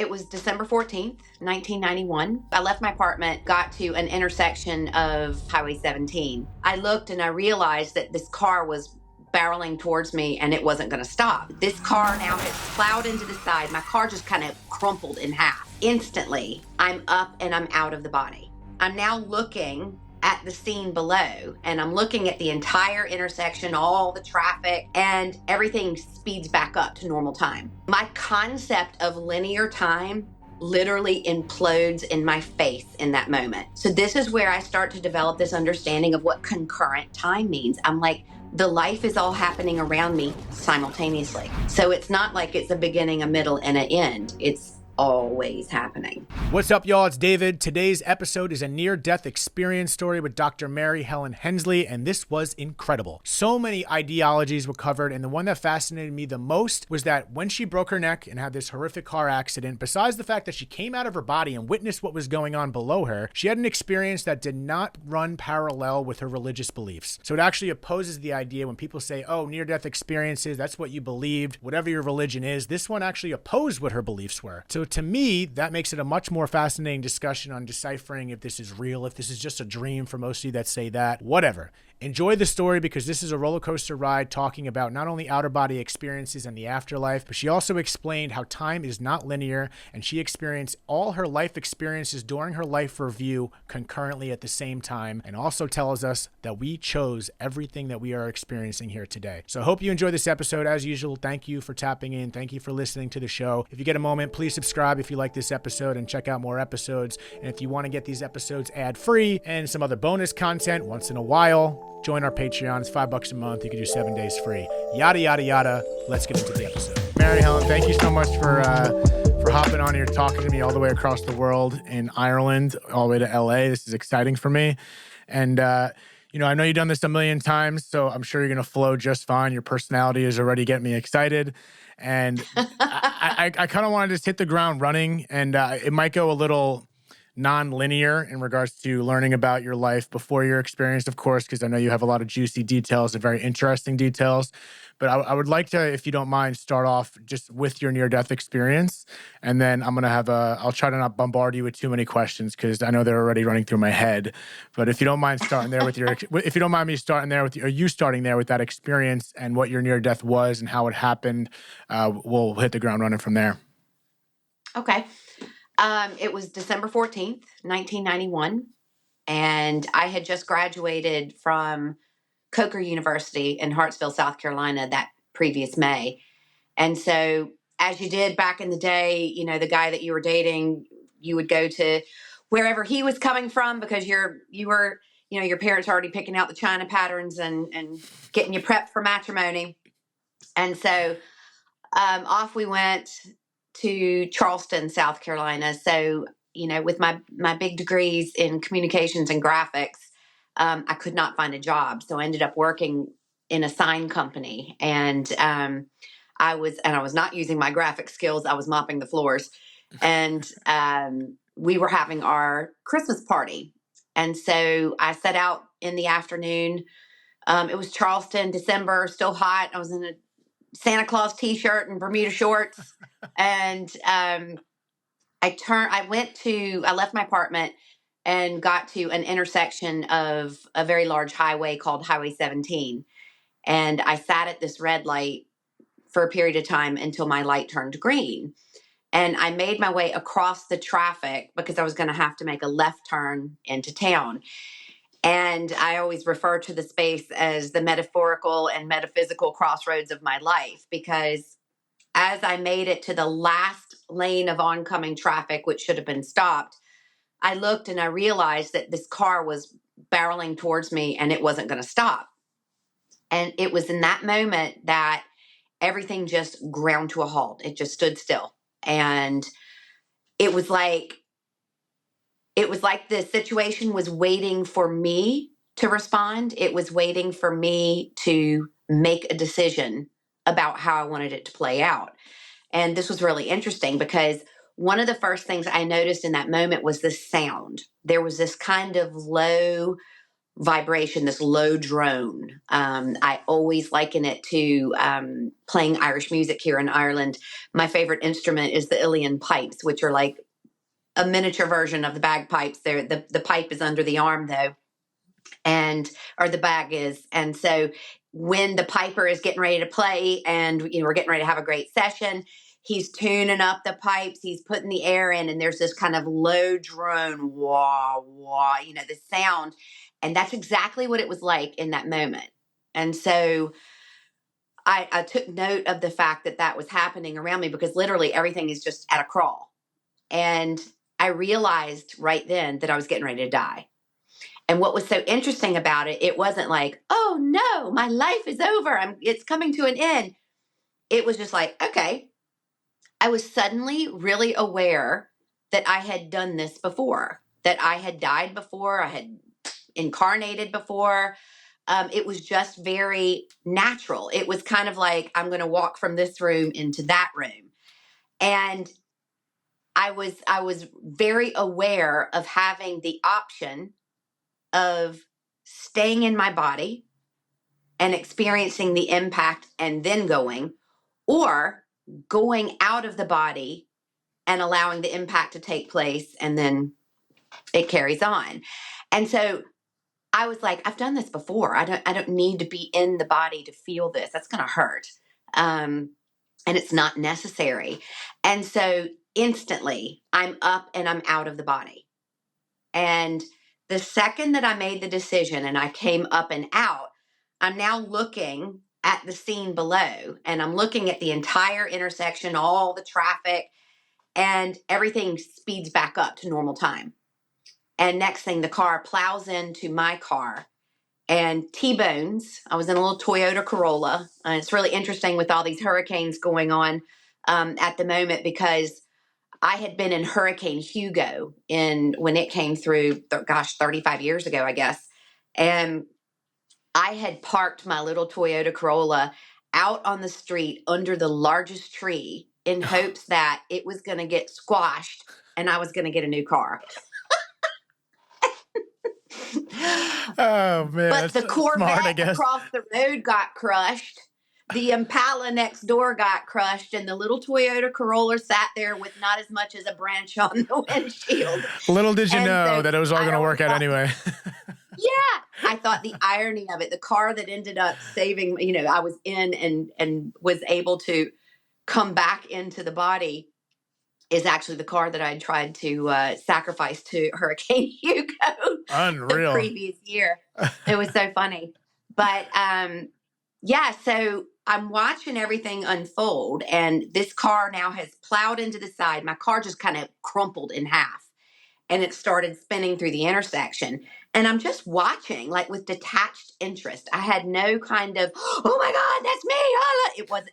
It was December 14th, 1991. I left my apartment, got to an intersection of Highway 17. I looked and I realized that this car was barreling towards me and it wasn't going to stop. This car now has plowed into the side. My car just kind of crumpled in half. Instantly, I'm up and I'm out of the body. I'm now looking at the scene below and I'm looking at the entire intersection, all the traffic, and everything speeds back up to normal time. My concept of linear time literally implodes in my face in that moment. So this is where I start to develop this understanding of what concurrent time means. I'm like, the life is all happening around me simultaneously. So it's not like it's a beginning, a middle, and an end. It's always happening. What's up, y'all? It's David. Today's episode is a near-death experience story with Dr. Helen Hensley, and this was incredible. So many ideologies were covered, and the one that fascinated me the most was that when she broke her neck and had this horrific car accident, besides the fact that she came out of her body and witnessed what was going on below her, she had an experience that did not run parallel with her religious beliefs. So it actually opposes the idea when people say, oh, near-death experiences, that's what you believed, whatever your religion is. This one actually opposed what her beliefs were. So to me, that makes it a much more fascinating discussion on deciphering if this is real, if this is just a dream for most of you that say that, whatever. Enjoy the story because this is a roller coaster ride talking about not only outer body experiences and the afterlife, but she also explained how time is not linear and she experienced all her life experiences during her life review concurrently at the same time, and also tells us that we chose everything that we are experiencing here today. So I hope you enjoy this episode. As usual, thank you for tapping in. Thank you for listening to the show. If you get a moment, please subscribe if you like this episode and check out more episodes. And if you want to get these episodes ad-free and some other bonus content once in a while, join our Patreon. It's $5 a month. You can do 7 days free. Yada, yada, yada. Let's get into the episode. Helen, thank you so much for hopping on here, talking to me all the way across the world in Ireland, all the way to LA. This is exciting for me. And, I know you've done this a million times, so I'm sure you're going to flow just fine. Your personality is already getting me excited. And I kind of want to just hit the ground running, and it might go a little non-linear in regards to learning about your life before your experience, of course, because I know you have a lot of juicy details and very interesting details. But I would like to, if you don't mind, start off just with your near-death experience. And then I'm going to I'll try to not bombard you with too many questions because I know they're already running through my head. But if you don't mind starting there with if you don't mind me starting there with, or you starting there with that experience and what your near-death was and how it happened, we'll hit the ground running from there. Okay. It was December 14th, 1991, and I had just graduated from Coker University in Hartsville, South Carolina that previous May. And so as you did back in the day, the guy that you were dating, you would go to wherever he was coming from because you were, your parents already picking out the china patterns and getting you prepped for matrimony. And so off we went to Charleston, South Carolina. So, with my big degrees in communications and graphics, I could not find a job. So I ended up working in a sign company, and I was not using my graphic skills. I was mopping the floors, and we were having our Christmas party. And so I set out in the afternoon. It was Charleston, December, still hot. I was in a Santa Claus t-shirt and Bermuda shorts. And I left my apartment and got to an intersection of a very large highway called Highway 17. And I sat at this red light for a period of time until my light turned green. And I made my way across the traffic because I was going to have to make a left turn into town. And I always refer to the space as the metaphorical and metaphysical crossroads of my life, because as I made it to the last lane of oncoming traffic, which should have been stopped, I looked and I realized that this car was barreling towards me and it wasn't going to stop. And it was in that moment that everything just ground to a halt. It just stood still. And it was like the situation was waiting for me to respond. It was waiting for me to make a decision about how I wanted it to play out. And this was really interesting because one of the first things I noticed in that moment was the sound. There was this kind of low vibration, this low drone. I always liken it to playing Irish music here in Ireland. My favorite instrument is the Uilleann pipes, which are like a miniature version of the bagpipes. The pipe is under the arm though, or the bag is. And so when the piper is getting ready to play and we're getting ready to have a great session, he's tuning up the pipes, he's putting the air in, and there's this kind of low drone, wah, wah, the sound. And that's exactly what it was like in that moment. And so I took note of the fact that was happening around me, because literally everything is just at a crawl. And I realized right then that I was getting ready to die. And what was so interesting about it, it wasn't like, oh no, my life is over, it's coming to an end. It was just like, okay. I was suddenly really aware that I had done this before, that I had died before, I had incarnated before. It was just very natural. It was kind of like, I'm going to walk from this room into that room. And I was very aware of having the option of staying in my body and experiencing the impact and then going, or going out of the body and allowing the impact to take place, and then it carries on. And so I was like, I've done this before. I don't need to be in the body to feel this. That's going to hurt. And it's not necessary. And so instantly I'm up and I'm out of the body. And the second that I made the decision and I came up and out, I'm now looking at the scene below, and I'm looking at the entire intersection, all the traffic, and everything speeds back up to normal time. And next thing, the car plows into my car and T-bones. I was in a little Toyota Corolla. It's really interesting with all these hurricanes going on at the moment, because I had been in Hurricane Hugo when it came through, 35 years ago, I guess. And I had parked my little Toyota Corolla out on the street under the largest tree in hopes that it was going to get squashed and I was going to get a new car. Oh man, but the Corvette smart, I guess. across the road got crushed. The Impala next door got crushed, and the little Toyota Corolla sat there with not as much as a branch on the windshield. Little did you know that it was all going to work out anyway. Yeah, I thought the irony of it, the car that ended up saving, I was in and was able to come back into the body, is actually the car that I tried to sacrifice to Hurricane Hugo. Unreal. The previous year. It was so funny. But yeah, so I'm watching everything unfold, and this car now has plowed into the side. My car just kind of crumpled in half, and it started spinning through the intersection. And I'm just watching, like, with detached interest. I had no kind of, oh my God, that's me.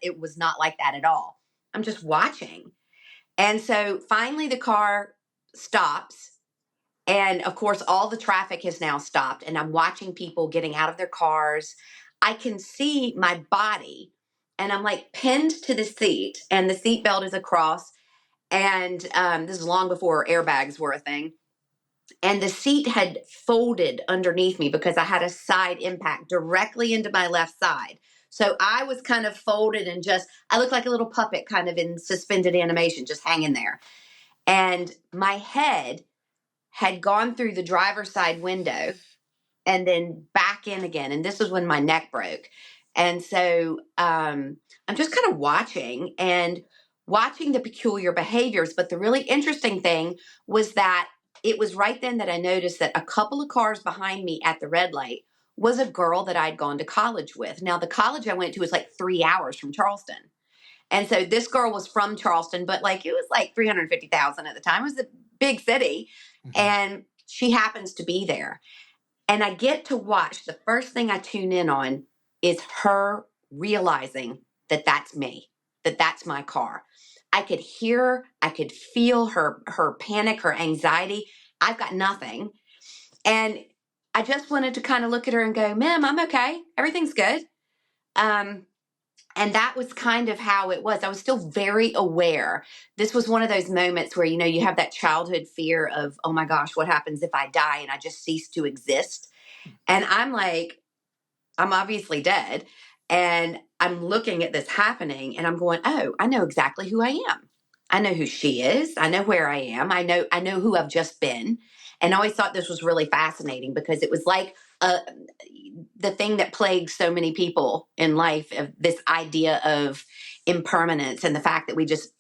It was not like that at all. I'm just watching. And so finally the car stops. And of course, all the traffic has now stopped. And I'm watching people getting out of their cars. I can see my body, and I'm like pinned to the seat, and the seat belt is across. And this is long before airbags were a thing. And the seat had folded underneath me because I had a side impact directly into my left side. So I was kind of folded and I looked like a little puppet kind of in suspended animation, just hanging there. And my head had gone through the driver's side window and then back in again. And this was when my neck broke. And so I'm just kind of watching the peculiar behaviors. But the really interesting thing was that it was right then that I noticed that a couple of cars behind me at the red light was a girl that I'd gone to college with. Now, the college I went to was like 3 hours from Charleston. And so this girl was from Charleston, but like it was like 350,000 at the time. It was a big city. Mm-hmm. And she happens to be there. And I get to watch. The first thing I tune in on is her realizing that that's me, that that's my car. I could hear, I could feel her panic, her anxiety. I've got nothing. And I just wanted to kind of look at her and go, ma'am, I'm okay. Everything's good. And that was kind of how it was. I was still very aware. This was one of those moments where, you have that childhood fear of, oh my gosh, what happens if I die and I just cease to exist? And I'm like, I'm obviously dead. And I'm looking at this happening and I'm going, oh, I know exactly who I am. I know who she is. I know where I am. I know who I've just been. And I always thought this was really fascinating because it was like the thing that plagues so many people in life, of this idea of impermanence and the fact that we just,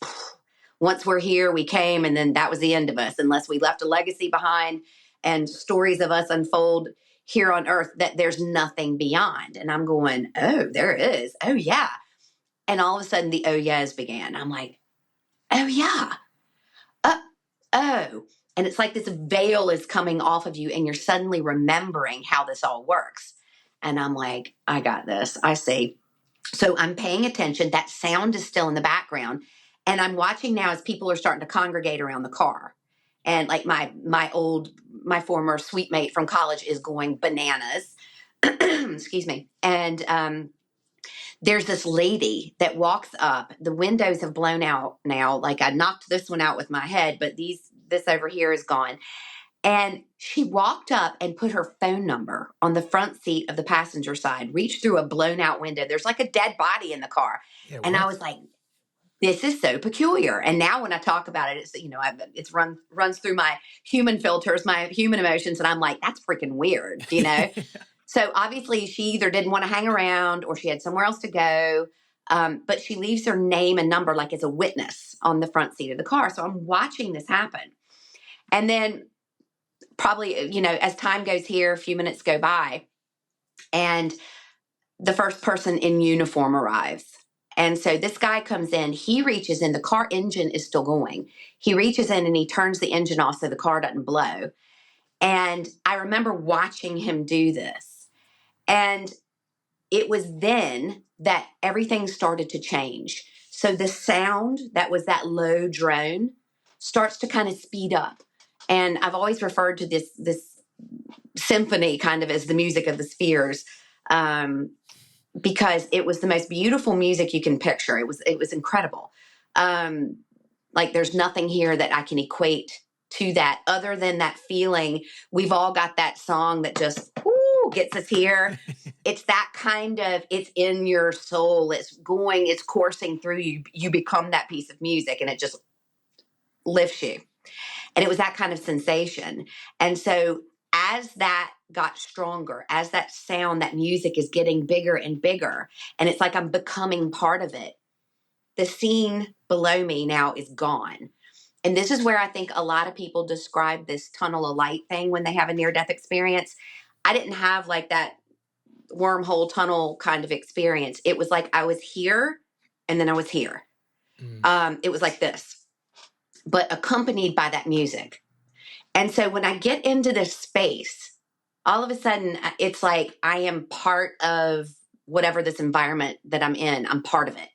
once we're here, we came, and then that was the end of us, unless we left a legacy behind and stories of us unfold here on earth, that there's nothing beyond. And I'm going, oh, there is. Oh, yeah. And all of a sudden the oh, yeahs began. I'm like, oh, yeah. Uh, oh. And it's like this veil is coming off of you and you're suddenly remembering how this all works. And I'm like, I got this. I see. So I'm paying attention. That sound is still in the background. And I'm watching now as people are starting to congregate around the car. And like my former suite mate from college is going bananas. Excuse me. And there's this lady that walks up. The windows have blown out now. Like I knocked this one out with my head, but this over here is gone. And she walked up and put her phone number on the front seat of the passenger side, reached through a blown out window. There's like a dead body in the car. Yeah, and I was like, this is so peculiar. And now when I talk about it, it's runs through my human filters, my human emotions. And I'm like, that's freaking weird, So obviously she either didn't want to hang around or she had somewhere else to go. But she leaves her name and number like as a witness on the front seat of the car. So I'm watching this happen. And then probably, as time goes here, a few minutes go by and the first person in uniform arrives. And so this guy comes in, he reaches in, the car engine is still going. He reaches in and he turns the engine off so the car doesn't blow. And I remember watching him do this. And it was then that everything started to change. So the sound that was that low drone starts to kind of speed up. And I've always referred to this symphony kind of as the music of the spheres, because it was the most beautiful music you can picture. It was incredible. Like there's nothing here that I can equate to that other than that feeling. We've all got that song that just gets us here. It's that kind of, it's in your soul. It's coursing through you. You become that piece of music and it just lifts you. And it was that kind of sensation. And so as that got stronger, as that sound, that music is getting bigger and bigger, and it's like I'm becoming part of it, the scene below me now is gone. And this is where I think a lot of people describe this tunnel of light thing when they have a near-death experience. I didn't have like that wormhole tunnel kind of experience. It was like I was here and then I was here. It was like this, but accompanied by that music. And so when I get into this space, all of a sudden it's like I am part of whatever this environment that I'm in. I'm part of it.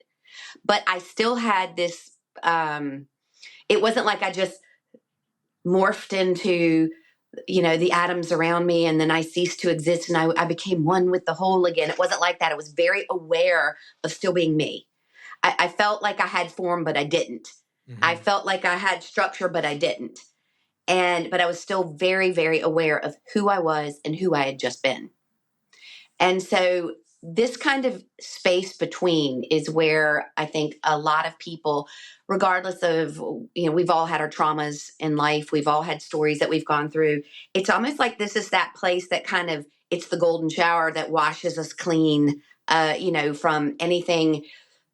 But I still had this, it wasn't like I just morphed into, the atoms around me and then I ceased to exist and I became one with the whole again. It wasn't like that. I was very aware of still being me. I felt like I had form, but I didn't. Mm-hmm. I felt like I had structure, but I didn't. But I was still very, very aware of who I was and who I had just been. And so this kind of space between is where I think a lot of people, regardless of, we've all had our traumas in life. We've all had stories that we've gone through. It's almost like this is that place that kind of, it's the golden shower that washes us clean, from anything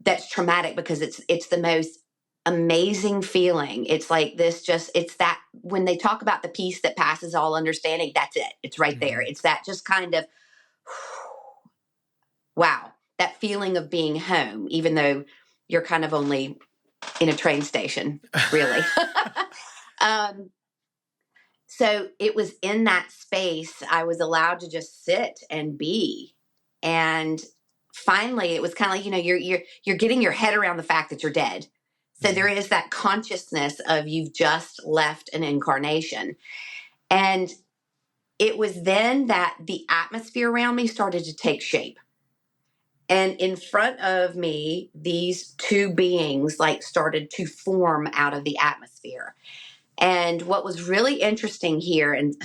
that's traumatic, because it's the most amazing feeling. It's like it's that when they talk about the peace that passes all understanding, that's it. It's right there. It's that just kind of, wow, that feeling of being home, even though you're kind of only in a train station, really. So it was in that space I was allowed to just sit and be. And finally, it was kind of like, you're getting your head around the fact that you're dead. So there is that consciousness of you've just left an incarnation. And it was then that the atmosphere around me started to take shape. And in front of me, these two beings started to form out of the atmosphere. And what was really interesting here, and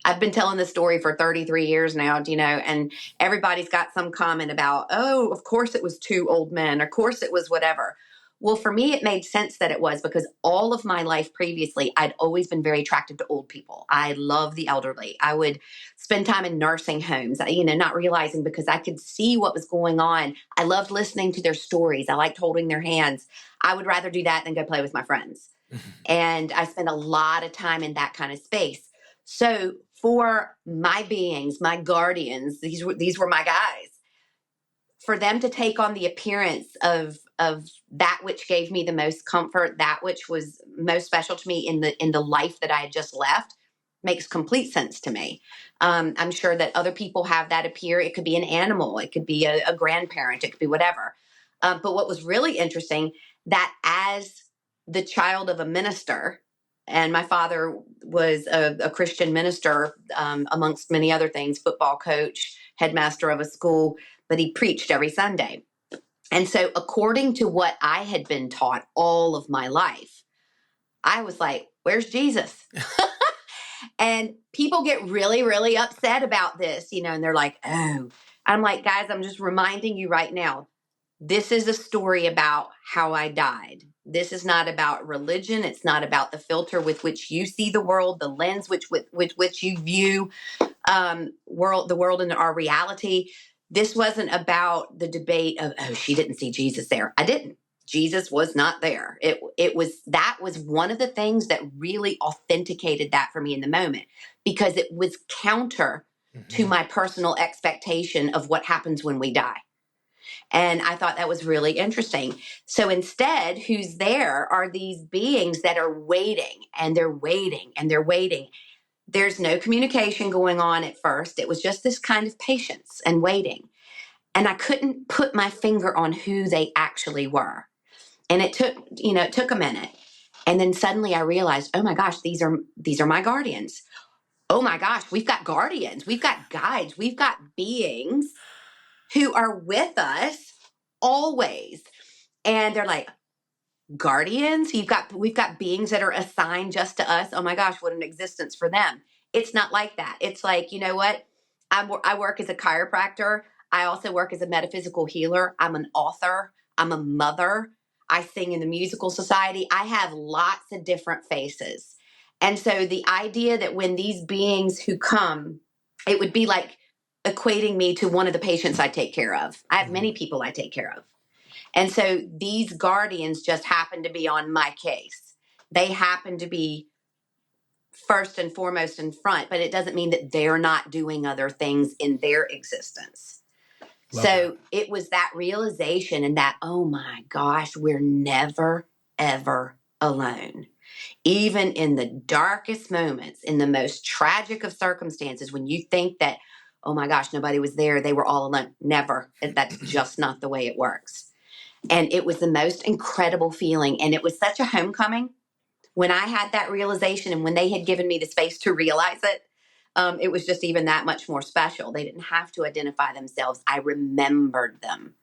I've been telling this story for 33 years now, and everybody's got some comment about, oh, of course it was two old men. Of course it was whatever. Well, for me, it made sense that it was because all of my life previously, I'd always been very attracted to old people. I love the elderly. I would spend time in nursing homes, not realizing because I could see what was going on. I loved listening to their stories. I liked holding their hands. I would rather do that than go play with my friends. And I spent a lot of time in that kind of space. So for my beings, my guardians, these were my guys. For them to take on the appearance of that which gave me the most comfort, that which was most special to me in the life that I had just left, makes complete sense to me. I'm sure that other people have that appear. It could be an animal, it could be a grandparent, it could be whatever. But what was really interesting, that as the child of a minister, and my father was a Christian minister, amongst many other things, football coach, headmaster of a school, but he preached every Sunday. And so according to what I had been taught all of my life, I was like, where's Jesus? And people get really, really upset about this, and they're like, oh, I'm like, guys, I'm just reminding you right now, this is a story about how I died. This is not about religion. It's not about the filter with which you see the world, the lens with which you view the world and our reality. This wasn't about the debate of, oh, she didn't see Jesus there. I didn't. Jesus was not there. That was one of the things that really authenticated that for me in the moment, because it was counter to my personal expectation of what happens when we die. And I thought that was really interesting. So instead, who's there are these beings that are waiting, and they're waiting, and they're waiting. There's no communication going on at first. It was just this kind of patience and waiting. And I couldn't put my finger on who they actually were. And it took a minute. And then suddenly I realized, oh my gosh, these are my guardians. Oh my gosh, we've got guardians. We've got guides. We've got beings who are with us always. And they're like, guardians? We've got beings that are assigned just to us. Oh my gosh, what an existence for them. It's not like that. It's like, you know what? I work as a chiropractor. I also work as a metaphysical healer. I'm an author. I'm a mother. I sing in the musical society. I have lots of different faces. And so the idea that when these beings who come, it would be like equating me to one of the patients I take care of. I have many people I take care of. And so these guardians just happen to be on my case. They happen to be first and foremost in front, but it doesn't mean that they're not doing other things in their existence. So it was that realization and that, oh my gosh, we're never, ever alone. Even in the darkest moments, in the most tragic of circumstances, when you think that, oh my gosh, nobody was there, they were all alone. Never. That's just not the way it works. And it was the most incredible feeling. And it was such a homecoming when I had that realization, and when they had given me the space to realize it. It was just even that much more special. They didn't have to identify themselves. I remembered them.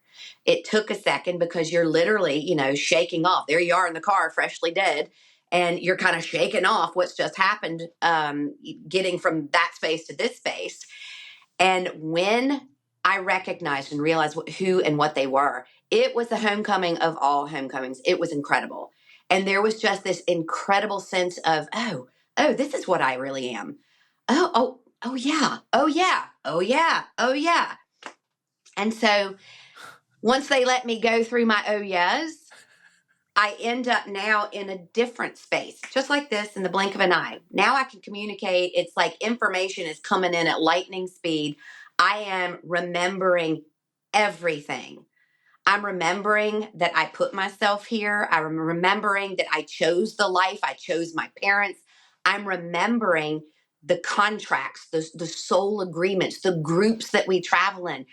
It took a second because you're literally, shaking off. There you are in the car, freshly dead, and you're kind of shaking off what's just happened, getting from that space to this space. And when I recognized and realized who and what they were, it was the homecoming of all homecomings. It was incredible. And there was just this incredible sense of, oh, this is what I really am. Oh, yeah. Oh, yeah. Oh, yeah. Oh, yeah. And so once they let me go through my oh, yes, I end up now in a different space, just like this in the blink of an eye. Now I can communicate. It's like information is coming in at lightning speed. I am remembering everything. I'm remembering that I put myself here. I'm remembering that I chose the life. I chose my parents. I'm remembering the contracts, the soul agreements, the groups that we travel in,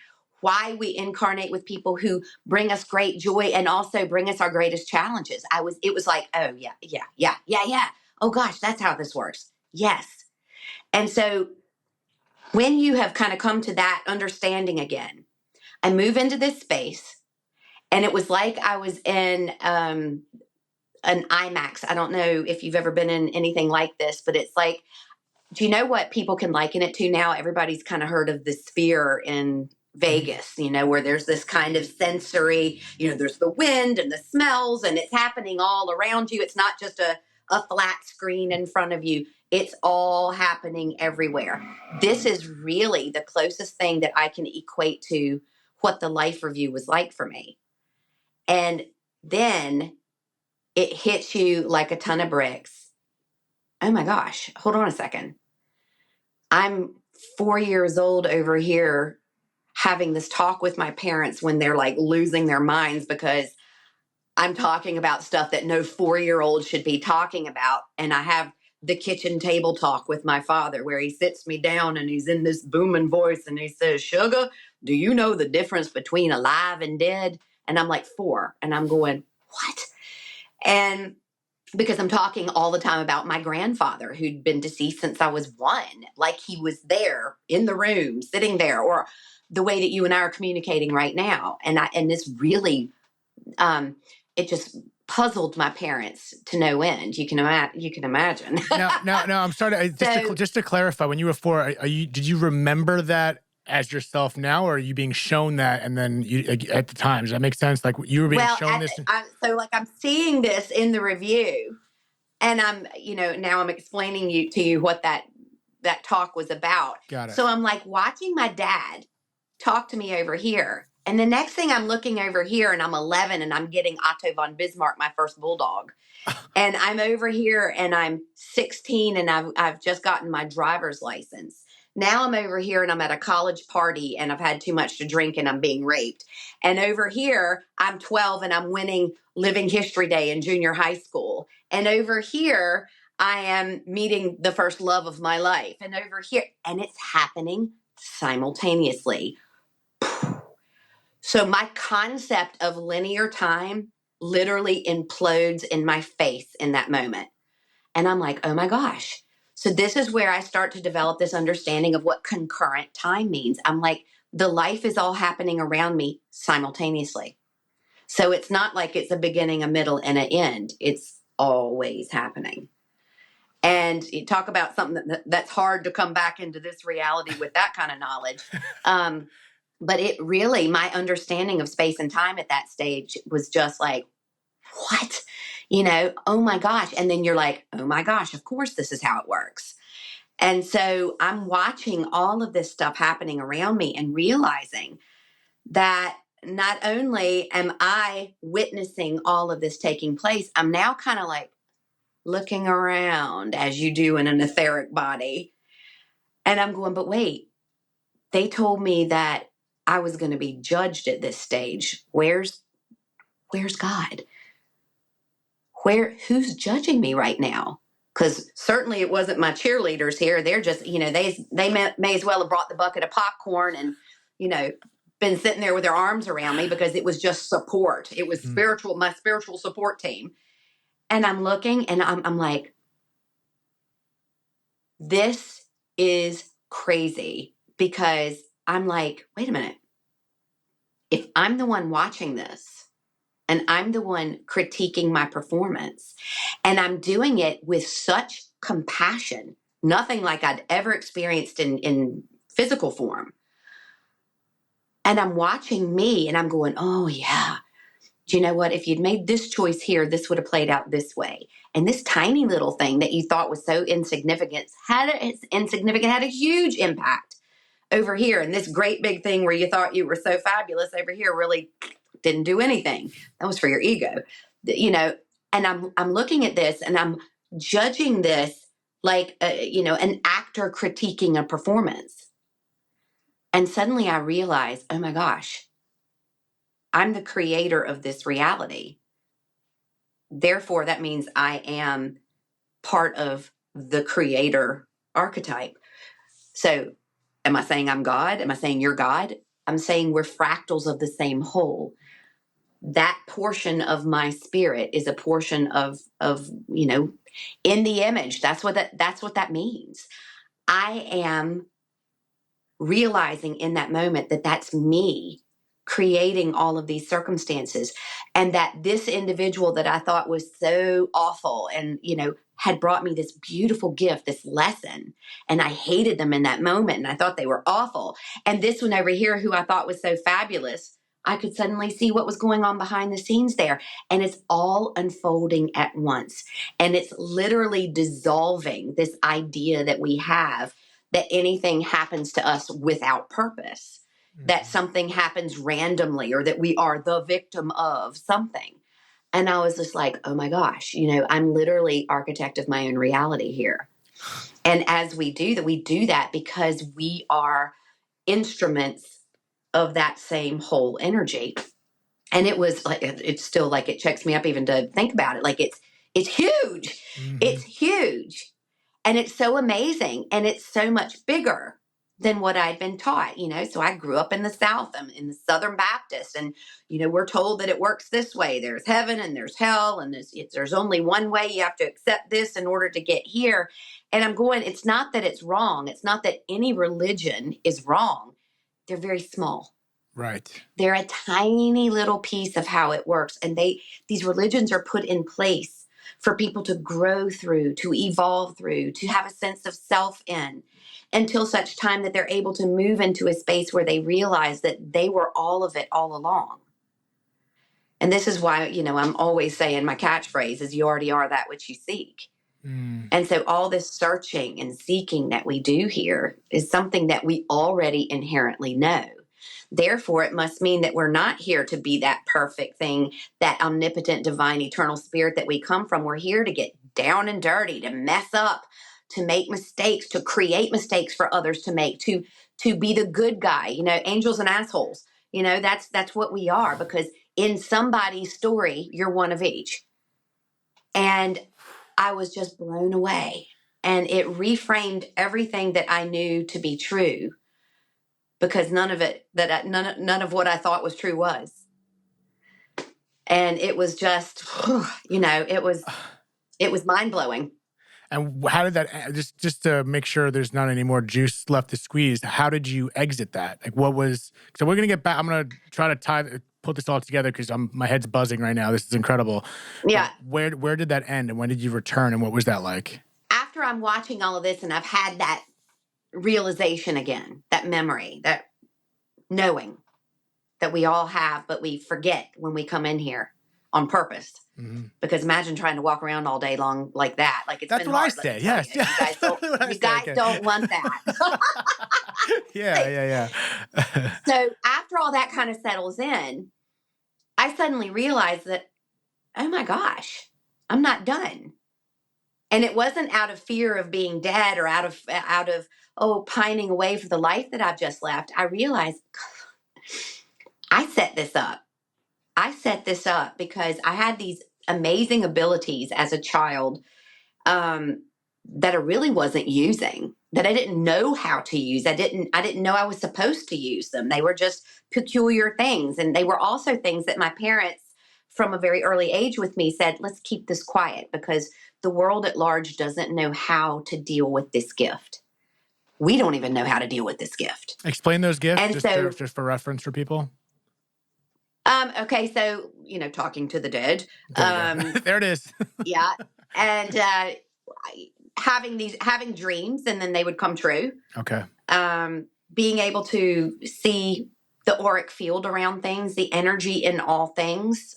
why we incarnate with people who bring us great joy and also bring us our greatest challenges. It was like, oh yeah. Oh gosh, that's how this works. Yes. And so when you have kind of come to that understanding again, I move into this space. And it was like I was in an IMAX. I don't know if you've ever been in anything like this, but it's like do you know what people can liken it to now? Everybody's kind of heard of the sphere in Vegas, where there's this kind of sensory, there's the wind and the smells, and it's happening all around you. It's not just a flat screen in front of you. It's all happening everywhere. This is really the closest thing that I can equate to what the life review was like for me. And then it hits you like a ton of bricks. Oh my gosh, hold on a second. I'm 4 years old over here having this talk with my parents when they're like losing their minds because I'm talking about stuff that no 4-year-old should be talking about. And I have the kitchen table talk with my father where he sits me down and he's in this booming voice and he says, "Sugar, do you know the difference between alive and dead?" And I'm like 4 and I'm going, what? And because I'm talking all the time about my grandfather who'd been deceased since I was 1, like he was there in the room, sitting there, or the way that you and I are communicating right now. And this really, it just puzzled my parents to no end. You can imagine. No, I'm sorry. Just to clarify, when you were 4, did you remember that as yourself now, or are you being shown that? And then at the time, does that make sense? Like you were being shown this. I'm seeing this in the review, and I'm, now I'm explaining to you what that talk was about. Got it. So I'm like watching my dad talk to me over here. And the next thing I'm looking over here and I'm 11 and I'm getting Otto von Bismarck, my first bulldog. And I'm over here and I'm 16 and I've just gotten my driver's license. Now I'm over here and I'm at a college party and I've had too much to drink and I'm being raped. And over here, I'm 12 and I'm winning Living History Day in junior high school. And over here, I am meeting the first love of my life. And over here, and it's happening simultaneously. So my concept of linear time literally implodes in my face in that moment. And I'm like, oh my gosh. So this is where I start to develop this understanding of what concurrent time means. I'm like, the life is all happening around me simultaneously. So it's not like it's a beginning, a middle, and an end. It's always happening. And you talk about something that's hard to come back into this reality with that kind of knowledge. But it really, my understanding of space and time at that stage was just like, what? Oh my gosh. And then you're like, oh my gosh, of course this is how it works. And so I'm watching all of this stuff happening around me and realizing that not only am I witnessing all of this taking place, I'm now kind of like looking around as you do in an etheric body. And I'm going, but wait, they told me that I was going to be judged at this stage. Where's God? Who's judging me right now? Because certainly it wasn't my cheerleaders here. They're just, they may as well have brought the bucket of popcorn and, been sitting there with their arms around me because it was just support. It was my spiritual support team. And I'm looking and I'm like, this is crazy, because I'm like, wait a minute. If I'm the one watching this and I'm the one critiquing my performance and I'm doing it with such compassion, nothing like I'd ever experienced in physical form. And I'm watching me and I'm going, oh yeah, do you know what? If you'd made this choice here, this would have played out this way. And this tiny little thing that you thought was so insignificant had a huge impact over here. And this great big thing where you thought you were so fabulous over here really didn't do anything. That was for your ego, and I'm looking at this and I'm judging this like, an actor critiquing a performance. And suddenly I realize, oh my gosh, I'm the creator of this reality. Therefore, that means I am part of the creator archetype. So am I saying I'm God? Am I saying you're God? I'm saying we're fractals of the same whole. That portion of my spirit is a portion of in the image. That's what that means. I am realizing in that moment that that's me creating all of these circumstances, and that this individual that I thought was so awful and, had brought me this beautiful gift, this lesson, and I hated them in that moment and I thought they were awful. And this one over here, who I thought was so fabulous, I could suddenly see what was going on behind the scenes there. And it's all unfolding at once. And it's literally dissolving this idea that we have that anything happens to us without purpose, that something happens randomly, or that we are the victim of something. And I was just like, oh my gosh, I'm literally architect of my own reality here. And as we do that because we are instruments of that same whole energy. And it was like, it's still like, it checks me up even to think about it. Like it's huge. Mm-hmm. It's huge. And it's so amazing. And it's so much bigger than what I'd been taught, So I grew up in the South. I'm in the Southern Baptist. And, we're told that it works this way. There's heaven and there's hell. And there's only one way. You have to accept this in order to get here. And I'm going, it's not that it's wrong. It's not that any religion is wrong. They're very small. Right. They're a tiny little piece of how it works. And these religions are put in place for people to grow through, to evolve through, to have a sense of self in, until such time that they're able to move into a space where they realize that they were all of it all along. And this is why, I'm always saying my catchphrase is, you already are that which you seek. And so all this searching and seeking that we do here is something that we already inherently know. Therefore, it must mean that we're not here to be that perfect thing, that omnipotent, divine, eternal spirit that we come from. We're here to get down and dirty, to mess up, to make mistakes, to create mistakes for others to make, to be the good guy, angels and assholes. That's what we are, because in somebody's story, you're one of each. And I was just blown away. And it reframed everything that I knew to be true, because none of what I thought was true was. And it was just, it was mind blowing. And how did that, just to make sure there's not any more juice left to squeeze, how did you exit that? Like, what was, so we're going to get back, I'm going to try to put this all together because my head's buzzing right now. This is incredible. Yeah. Where did that end, and when did you return, and what was that like? After I'm watching all of this and I've had that realization again, that memory, that knowing that we all have, but we forget when we come in here on purpose. Mm-hmm. Because imagine trying to walk around all day long like that. Like, that's been what hard. I said. Yes. You guys don't want that. Yeah. So after all that kind of settles in, I suddenly realized that, oh my gosh, I'm not done. And it wasn't out of fear of being dead or out of pining away for the life that I've just left. I realized I set this up. Because I had these amazing abilities as a child that I really wasn't using, that I didn't know how to use. I didn't know I was supposed to use them. They were just peculiar things. And they were also things that my parents, from a very early age with me, said, let's keep this quiet, because the world at large doesn't know how to deal with this gift. We don't even know how to deal with this gift. Explain those gifts, and just for reference for people. Okay, so, talking to the dead. There it is. Yeah. And having dreams, and then they would come true. Okay. Being able to see the auric field around things, the energy in all things.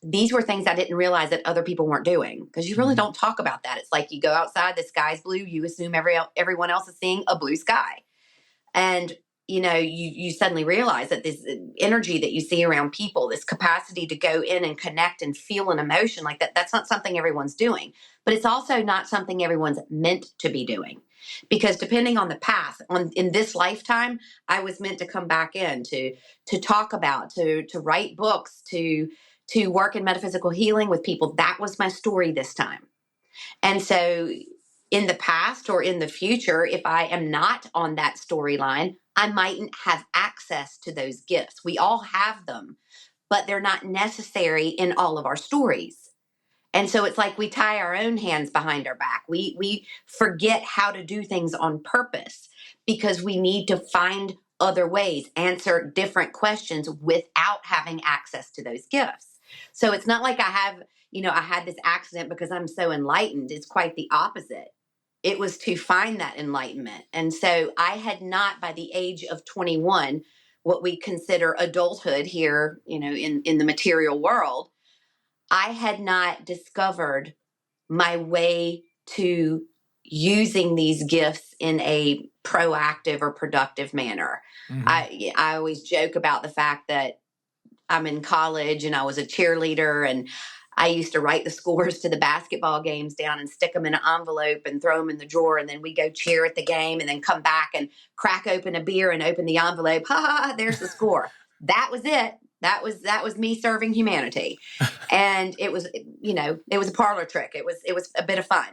These were things I didn't realize that other people weren't doing, because you really don't talk about that. It's like you go outside, the sky's blue, you assume everyone else is seeing a blue sky. And you suddenly realize that this energy that you see around people, this capacity to go in and connect and feel an emotion like that, that's not something everyone's doing. But it's also not something everyone's meant to be doing. Because depending on the path, in this lifetime, I was meant to come back in to talk about, to write books, to work in metaphysical healing with people. That was my story this time. And so in the past or in the future, if I am not on that storyline, I mightn't have access to those gifts. We all have them, but they're not necessary in all of our stories. And so it's like we tie our own hands behind our back. We forget how to do things on purpose, because we need to find other ways, answer different questions without having access to those gifts. So it's not like I had this accident because I'm so enlightened. It's quite the opposite. It was to find that enlightenment. And so I had not, by the age of 21, what we consider adulthood here, in the material world, I had not discovered my way to using these gifts in a proactive or productive manner. Mm-hmm. I always joke about the fact that I'm in college and I was a cheerleader, and I used to write the scores to the basketball games down and stick them in an envelope and throw them in the drawer. And then we go cheer at the game and then come back and crack open a beer and open the envelope. Ha ha, ha, there's the score. That was it. That was me serving humanity. And it was a parlor trick. It was a bit of fun.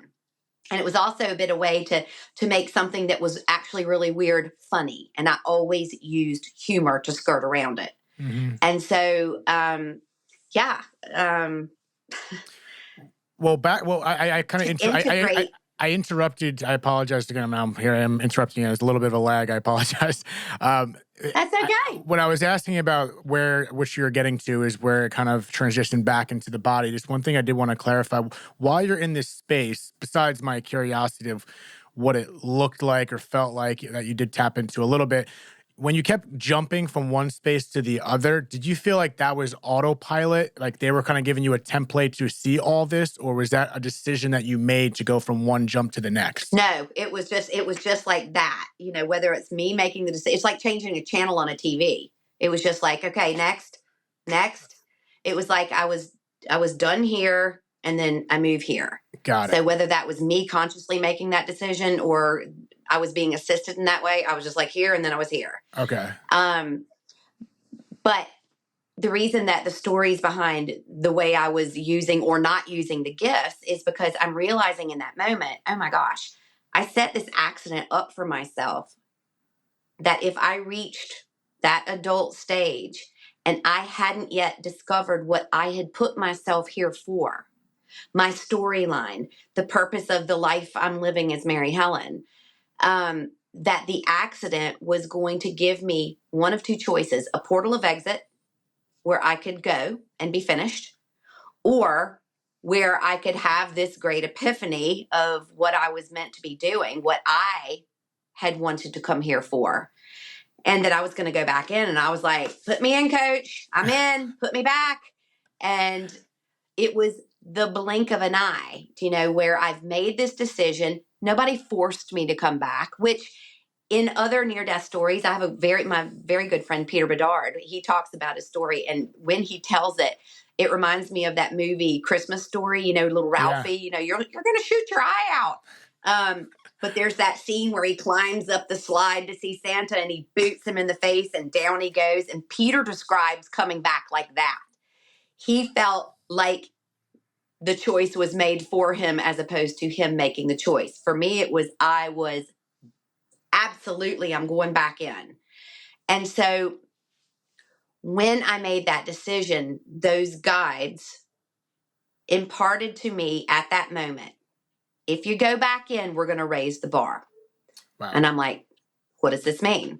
And it was also a bit of way to make something that was actually really weird funny. And I always used humor to skirt around it. Mm-hmm. And so, I kind of I interrupted. I apologize again. Here I am interrupting. There's a little bit of a lag. I apologize. That's okay. When I was asking about which you're getting to is where it kind of transitioned back into the body. Just one thing I did want to clarify. While you're in this space, besides my curiosity of what it looked like or felt like that you did tap into a little bit, when you kept jumping from one space to the other, did you feel like that was autopilot? Like they were kind of giving you a template to see all this, or was that a decision that you made to go from one jump to the next? No, it was just like that. Whether it's me making the decision, it's like changing a channel on a TV. It was just like, okay, next. It was like I was done here and then I move here. Got it. So whether that was me consciously making that decision or I was being assisted in that way, I was just like here and then I was here. Okay. But the reason that the stories behind the way I was using or not using the gifts is because I'm realizing in that moment, oh my gosh, I set this accident up for myself that if I reached that adult stage and I hadn't yet discovered what I had put myself here for, my storyline, the purpose of the life I'm living as Mary Hellen, that the accident was going to give me one of two choices: a portal of exit where I could go and be finished, or where I could have this great epiphany of what I was meant to be doing, what I had wanted to come here for, and that I was going to go back in. And I was like, put me in, coach. I'm in, put me back. And it was the blink of an eye, where I've made this decision. Nobody forced me to come back, which in other near-death stories, I have my very good friend, Peter Bedard. He talks about his story. And when he tells it, it reminds me of that movie Christmas Story, little Ralphie, Yeah. You're going to shoot your eye out. But there's that scene where he climbs up the slide to see Santa and he boots him in the face and down he goes. And Peter describes coming back like that. He felt like the choice was made for him as opposed to him making the choice. For me, I was absolutely, I'm going back in. And so when I made that decision, those guides imparted to me at that moment, if you go back in, we're going to raise the bar. Wow. And I'm like, what does this mean?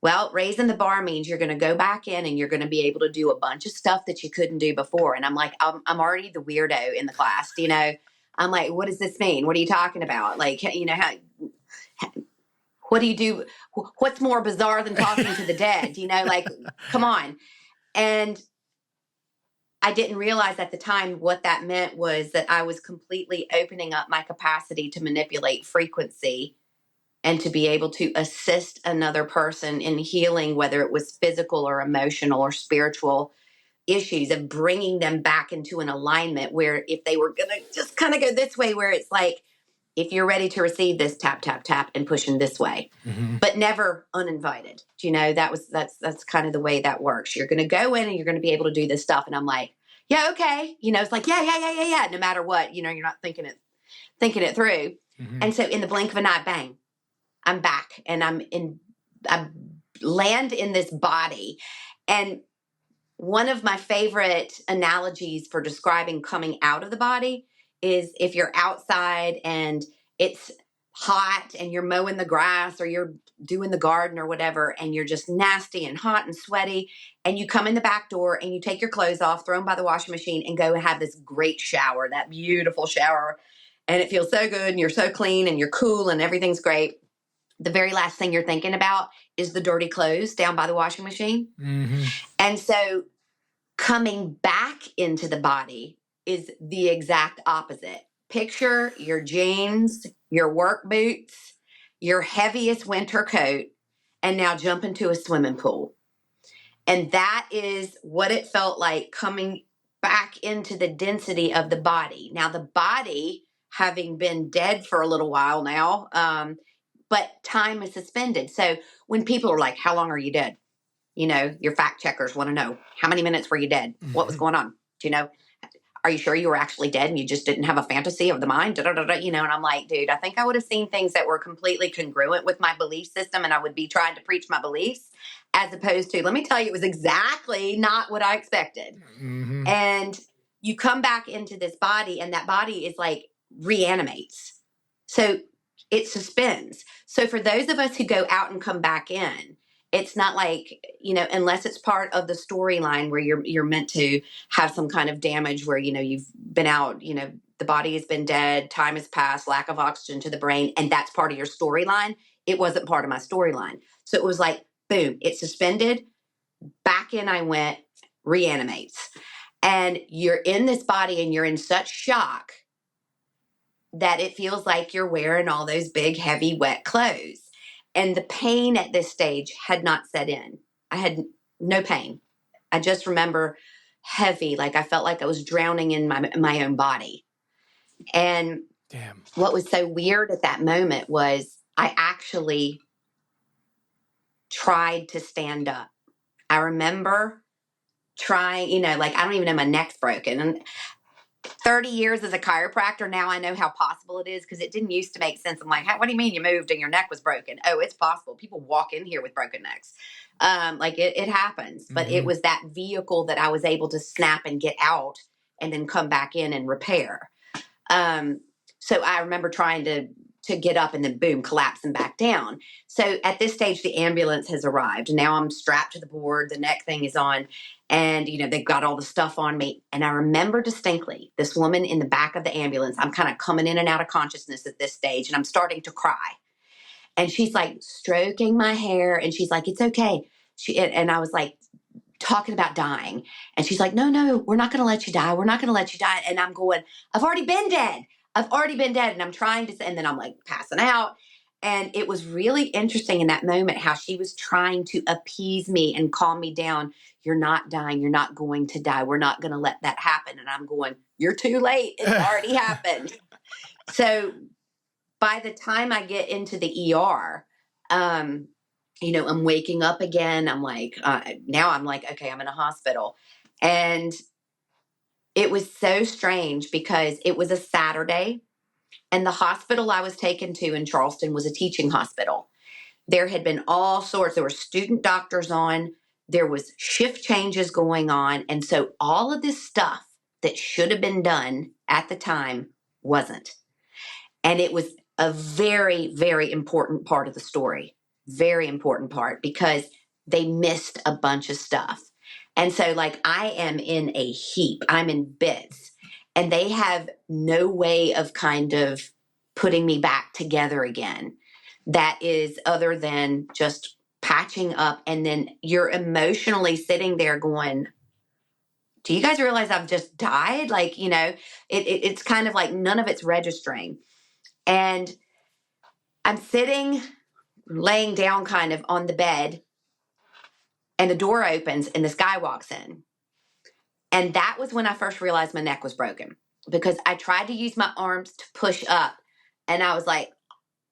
Well, raising the bar means you're going to go back in and you're going to be able to do a bunch of stuff that you couldn't do before. And I'm like, I'm already the weirdo in the class, I'm like, what does this mean? What are you talking about? Like, what do you do? What's more bizarre than talking to the dead? Come on. And I didn't realize at the time what that meant was that I was completely opening up my capacity to manipulate frequency and to be able to assist another person in healing, whether it was physical or emotional or spiritual issues, of bringing them back into an alignment where if they were going to just kind of go this way, where it's like, if you're ready to receive this, tap, tap, tap, and pushing this way, but never uninvited. That's kind of the way that works. You're going to go in and you're going to be able to do this stuff. And I'm like, yeah, okay. It's like, yeah. No matter what, you're not thinking it through. Mm-hmm. And so in the blink of an eye, bang, I'm back and I land in this body. And one of my favorite analogies for describing coming out of the body is if you're outside and it's hot and you're mowing the grass or you're doing the garden or whatever, and you're just nasty and hot and sweaty, and you come in the back door and you take your clothes off, throw them by the washing machine, and go have this great shower, that beautiful shower, and it feels so good and you're so clean and you're cool and everything's great. The very last thing you're thinking about is the dirty clothes down by the washing machine. Mm-hmm. And so coming back into the body is the exact opposite. Picture your jeans, your work boots, your heaviest winter coat, and now jump into a swimming pool. And that is what it felt like coming back into the density of the body. Now, the body, having been dead for a little while now, but time is suspended. So when people are like, how long are you dead? Your fact checkers want to know, how many minutes were you dead? What was going on? Are you sure you were actually dead and you just didn't have a fantasy of the mind? Da, da, da, da, and I'm like, dude, I think I would have seen things that were completely congruent with my belief system, and I would be trying to preach my beliefs, as opposed to, let me tell you, it was exactly not what I expected. Mm-hmm. And you come back into this body, and that body is like reanimates. So it suspends. So for those of us who go out and come back in, it's not like, unless it's part of the storyline where you're meant to have some kind of damage where, you've been out, the body has been dead, time has passed, lack of oxygen to the brain, and that's part of your storyline. It wasn't part of my storyline. So it was like, boom, it suspended, back in I went, reanimates. And you're in this body and you're in such shock that it feels like you're wearing all those big, heavy, wet clothes. And the pain at this stage had not set in. I had no pain. I just remember heavy, like I felt like I was drowning in my own body. And Damn. What was so weird at that moment was I actually tried to stand up. I remember trying, like I don't even know, my neck's broken. And 30 years as a chiropractor, now I know how possible it is, because it didn't used to make sense. I'm like, what do you mean you moved and your neck was broken? Oh, it's possible. People walk in here with broken necks. It happens. But Mm-hmm. it was that vehicle that I was able to snap and get out and then come back in and repair. So I remember trying to get up and then boom, collapsing back down. So at this stage, the ambulance has arrived. Now I'm strapped to the board. The neck thing is on. And, they've got all the stuff on me. And I remember distinctly this woman in the back of the ambulance. I'm kind of coming in and out of consciousness at this stage, and I'm starting to cry. And she's like stroking my hair, and she's like, it's okay. And I was like talking about dying. And she's like, no, we're not going to let you die. We're not going to let you die. And I'm going, I've already been dead. And I'm trying to say, and then I'm like passing out. And it was really interesting in that moment how she was trying to appease me and calm me down. You're not dying. You're not going to die. We're not going to let that happen. And I'm going, you're too late. It's already happened. So by the time I get into the ER, I'm waking up again. I'm like, now I'm like, okay, I'm in a hospital. And it was so strange because it was a Saturday. And the hospital I was taken to in Charleston was a teaching hospital. There had been all sorts. There were student doctors on. There was shift changes going on. And so all of this stuff that should have been done at the time wasn't. And it was a very, very important part of the story. Very important part, because they missed a bunch of stuff. And so like I am in a heap. I'm in bits. And they have no way of kind of putting me back together again. That is other than just patching up. And then you're emotionally sitting there going, do you guys realize I've just died? Like, it's kind of like none of it's registering. And I'm sitting, laying down kind of on the bed, and the door opens and this guy walks in. And that was when I first realized my neck was broken, because I tried to use my arms to push up, and I was like,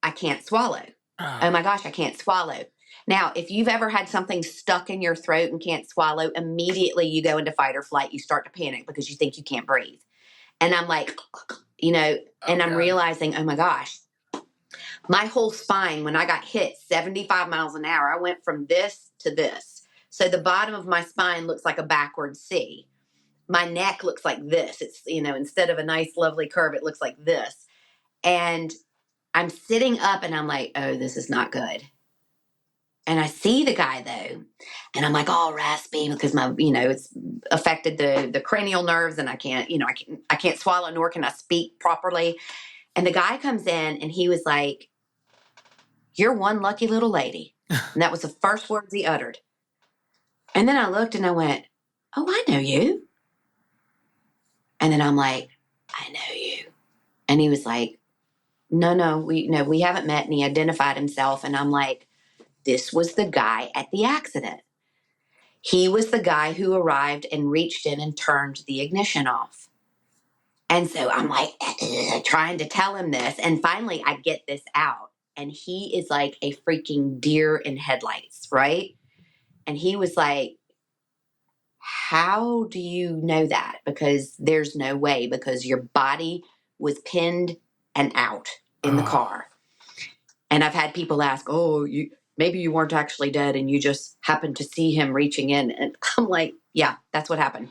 I can't swallow. Oh my gosh, I can't swallow. Now, if you've ever had something stuck in your throat and can't swallow, immediately you go into fight or flight. You start to panic because you think you can't breathe. And I'm like, and I'm realizing, oh my gosh, my whole spine, when I got hit 75 miles an hour, I went from this to this. So the bottom of my spine looks like a backward C. My neck looks like this. It's, instead of a nice, lovely curve, it looks like this. And I'm sitting up and I'm like, oh, this is not good. And I see the guy though, and I'm like all raspy because my, it's affected the cranial nerves, and I can't, I can't swallow, nor can I speak properly. And the guy comes in and he was like, "You're one lucky little lady." And that was the first words he uttered. And then I looked and I went, "Oh, I know you." And then I'm like, "I know you." And he was like, No, we haven't met." And he identified himself. And I'm like, this was the guy at the accident. He was the guy who arrived and reached in and turned the ignition off. And so I'm like, trying to tell him this. And finally I get this out. And he is like a freaking deer in headlights, right? And he was like, how do you know that? Because there's no way, because your body was pinned and out in the car. And I've had people ask, oh, maybe you weren't actually dead and you just happened to see him reaching in. And I'm like, yeah, that's what happened.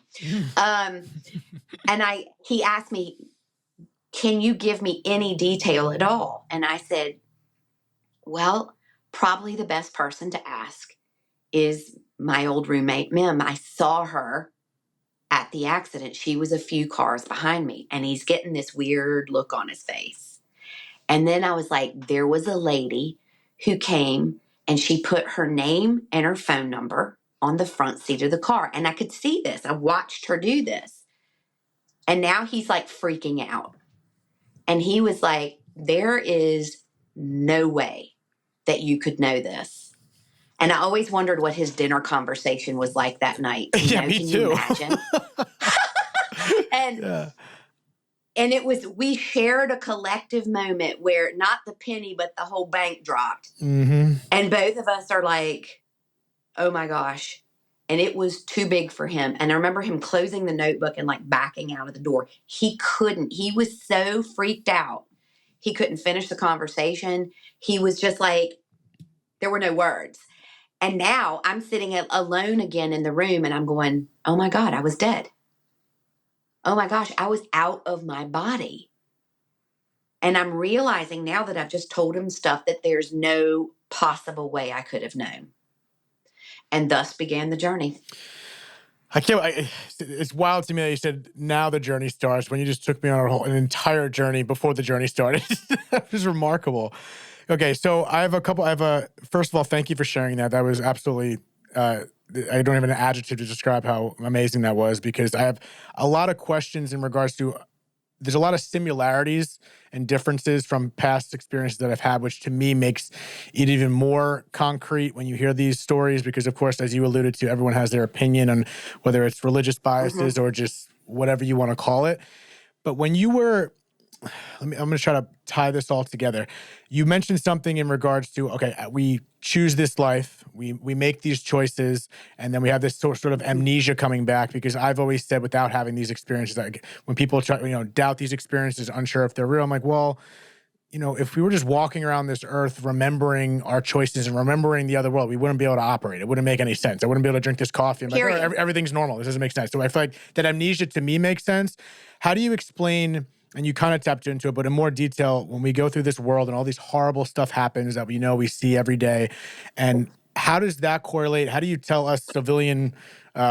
And he asked me, can you give me any detail at all? And I said, well, probably the best person to ask is my old roommate, Mim. I saw her at the accident. She was a few cars behind me, and he's getting this weird look on his face. And then I was like, there was a lady who came and she put her name and her phone number on the front seat of the car. And I could see this. I watched her do this. And now he's like freaking out. And he was like, there is no way that you could know this. And I always wondered what his dinner conversation was like that night. Me can too. You imagine? And it was, we shared a collective moment where not the penny, but the whole bank dropped. Mm-hmm. And both of us are like, oh my gosh. And it was too big for him. And I remember him closing the notebook and like backing out of the door. He was so freaked out. He couldn't finish the conversation. He was just like, there were no words. And now I'm sitting alone again in the room and I'm going, oh my God, I was dead. Oh my gosh, I was out of my body. And I'm realizing now that I've just told him stuff that there's no possible way I could have known. And thus began the journey. It's wild to me that you said now the journey starts when you just took me on an entire journey before the journey started. That was remarkable. Okay, so first of all, thank you for sharing that. That was absolutely, I don't have an adjective to describe how amazing that was, because I have a lot of questions in regards to, there's a lot of similarities and differences from past experiences that I've had, which to me makes it even more concrete when you hear these stories, because of course, as you alluded to, everyone has their opinion on whether it's religious biases or just whatever you want to call it. But when you were, I'm going to try to tie this all together. You mentioned something in regards to, okay, we choose this life, we make these choices, and then we have this sort of amnesia coming back, because I've always said, without having these experiences, like when people try, doubt these experiences, unsure if they're real, I'm like, well, if we were just walking around this earth remembering our choices and remembering the other world, we wouldn't be able to operate. It wouldn't make any sense. I wouldn't be able to drink this coffee. I'm like, oh, everything's normal. This doesn't make sense. So I feel like that amnesia to me makes sense. How do you explain, and you kind of tapped into it, but in more detail, when we go through this world and all these horrible stuff happens that we see every day, and how does that correlate? How do you tell us civilian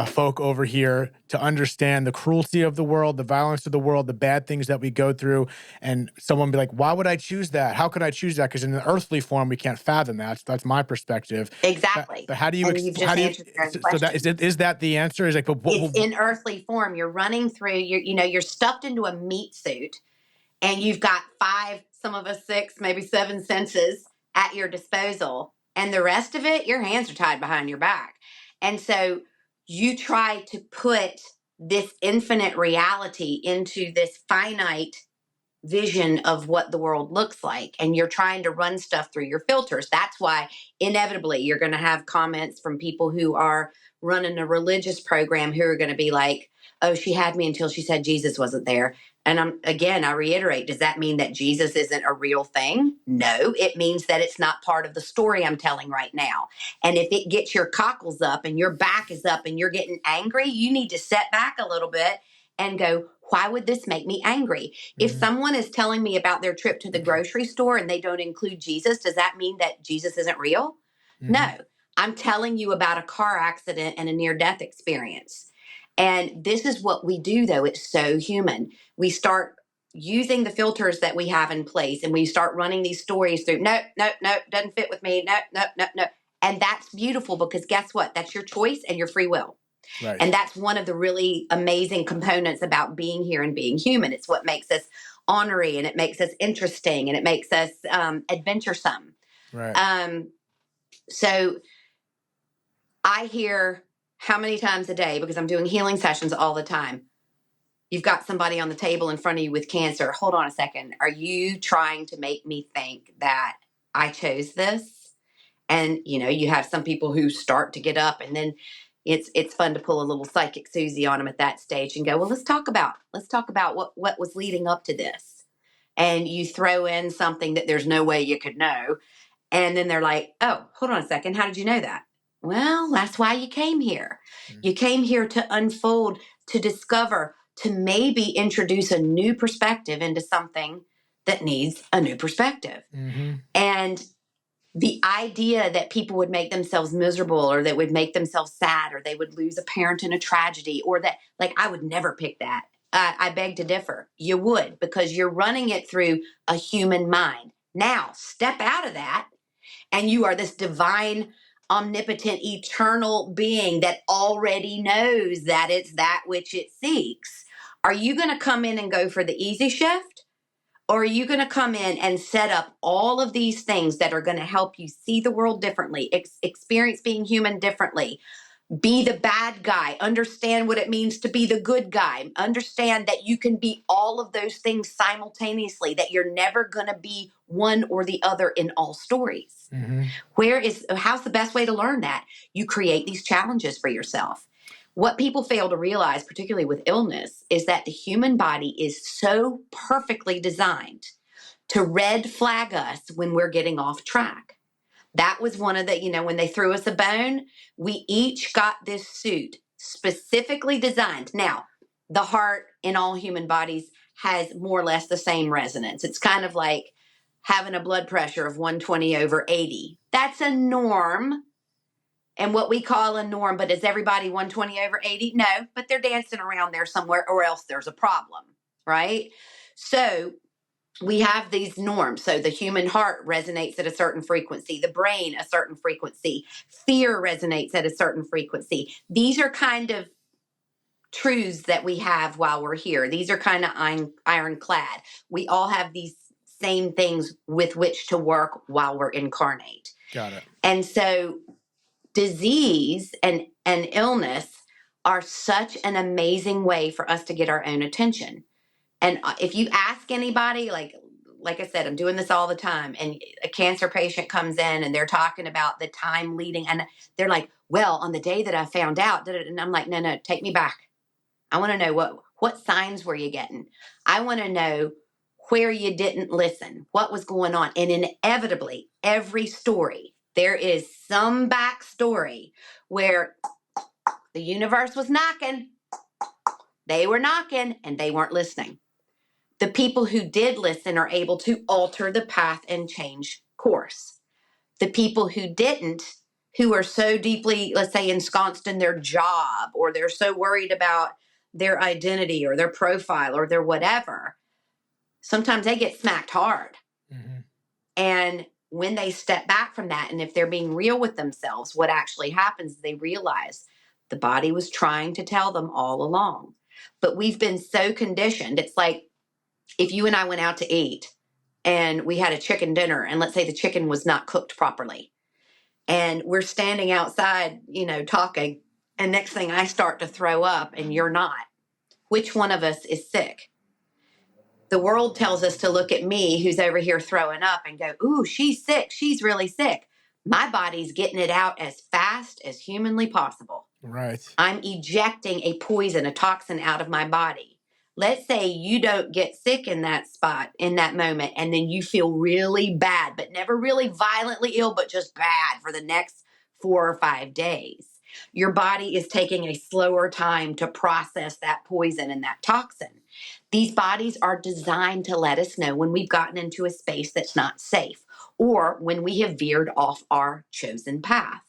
folk over here to understand the cruelty of the world, the violence of the world, the bad things that we go through, and someone be like, why would I choose that? How could I choose that? Because in the earthly form, we can't fathom that. So that's my perspective. Exactly. But how do you? You've just answered your own question. So is that the answer? Is like, it's in earthly form. You're running through. You're stuffed into a meat suit, and you've got 5, some of us 6, maybe 7 senses at your disposal. And the rest of it, your hands are tied behind your back. And so you try to put this infinite reality into this finite vision of what the world looks like. And you're trying to run stuff through your filters. That's why inevitably you're going to have comments from people who are running a religious program who are going to be like, oh, she had me until she said Jesus wasn't there. And I reiterate, does that mean that Jesus isn't a real thing? No, it means that it's not part of the story I'm telling right now. And if it gets your cockles up and your back is up and you're getting angry, you need to set back a little bit and go, Why would this make me angry? If someone is telling me about their trip to the grocery store and they don't include Jesus, does that mean that Jesus isn't real? No, I'm telling you about a car accident and a near-death experience. And this is what we do, though. It's so human. We start using the filters that we have in place, and we start running these stories through. No, no, no, doesn't fit with me. No, no, no, no. And that's beautiful, because guess what? That's your choice and your free will. Right. And that's one of the really amazing components about being here and being human. It's what makes us ornery, and it makes us interesting, and it makes us adventuresome. Right. So I hear how many times a day, because I'm doing healing sessions all the time, you've got somebody on the table in front of you with cancer. Hold on a second. Are you trying to make me think that I chose this? And, you have some people who start to get up, and then it's fun to pull a little psychic Susie on them at that stage and go, well, let's talk about what was leading up to this. And you throw in something that there's no way you could know. And then they're like, oh, hold on a second. How did you know that? Well, that's why you came here. You came here to unfold, to discover, to maybe introduce a new perspective into something that needs a new perspective. And the idea that people would make themselves miserable, or that would make themselves sad, or they would lose a parent in a tragedy, or that, like, I would never pick that. I beg to differ. You would, because you're running it through a human mind. Now, step out of that, and you are this divine, omnipotent, eternal being that already knows that it's that which it seeks. Are you going to come in and go for the easy shift? Or are you going to come in and set up all of these things that are going to help you see the world differently, experience being human differently, be the bad guy, understand what it means to be the good guy, understand that you can be all of those things simultaneously, that you're never going to be one or the other in all stories? How's the best way to learn that? You create these challenges for yourself. What people fail to realize, particularly with illness, is that the human body is so perfectly designed to red flag us when we're getting off track. That was one of the, when they threw us a bone, we each got this suit specifically designed. Now, the heart in all human bodies has more or less the same resonance. It's kind of like having a blood pressure of 120/80. That's a norm. And what we call a norm, but is everybody 120/80? No, but they're dancing around there somewhere, or else there's a problem, right? So we have these norms. So the human heart resonates at a certain frequency, the brain a certain frequency, fear resonates at a certain frequency. These are kind of truths that we have while we're here. These are kind of ironclad. We all have these same things with which to work while we're incarnate. Got it. And so disease and illness are such an amazing way for us to get our own attention. And if you ask anybody, like I said, I'm doing this all the time, and a cancer patient comes in and they're talking about the time leading, and they're like, well, on the day that I found out, and I'm like, no, take me back. I want to know what signs were you getting? I want to know where you didn't listen, what was going on. And inevitably, every story, there is some backstory where the universe was knocking. They were knocking and they weren't listening. The people who did listen are able to alter the path and change course. The people who didn't, who are so deeply, let's say, ensconced in their job, or they're so worried about their identity or their profile or their whatever, sometimes they get smacked hard. And when they step back from that, and if they're being real with themselves, what actually happens is they realize the body was trying to tell them all along. But we've been so conditioned. It's like if you and I went out to eat and we had a chicken dinner, and let's say the chicken was not cooked properly, and we're standing outside, talking, and next thing I start to throw up and you're not. Which one of us is sick? The world tells us to look at me, who's over here throwing up, and go, ooh, she's sick. She's really sick. My body's getting it out as fast as humanly possible. Right. I'm ejecting a poison, a toxin out of my body. Let's say you don't get sick in that spot, in that moment, and then you feel really bad, but never really violently ill, but just bad for the next 4 or 5 days. Your body is taking a slower time to process that poison and that toxin. These bodies are designed to let us know when we've gotten into a space that's not safe or when we have veered off our chosen path.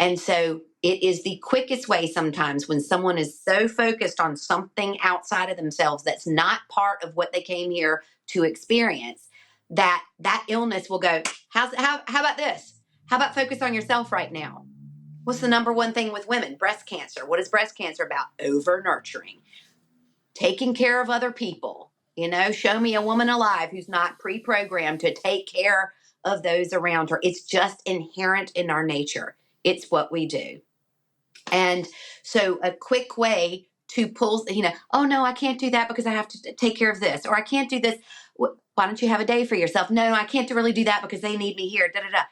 And so it is the quickest way sometimes when someone is so focused on something outside of themselves that's not part of what they came here to experience, that illness will go, how about this? How about focus on yourself right now? What's the number one thing with women? Breast cancer. What is breast cancer about? Over nurturing, taking care of other people. Show me a woman alive who's not pre-programmed to take care of those around her. It's just inherent in our nature. It's what we do. And so a quick way to pull, oh no, I can't do that because I have to take care of this, or I can't do this. Why don't you have a day for yourself? No, I can't really do that because they need me here. Da, da, da.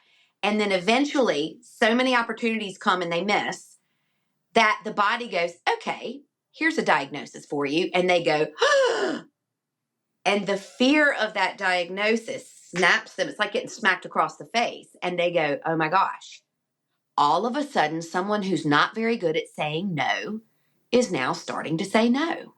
And then eventually so many opportunities come and they miss that the body goes, okay, here's a diagnosis for you. And they go, and the fear of that diagnosis snaps them. It's like getting smacked across the face. And they go, oh my gosh. All of a sudden, someone who's not very good at saying no is now starting to say no.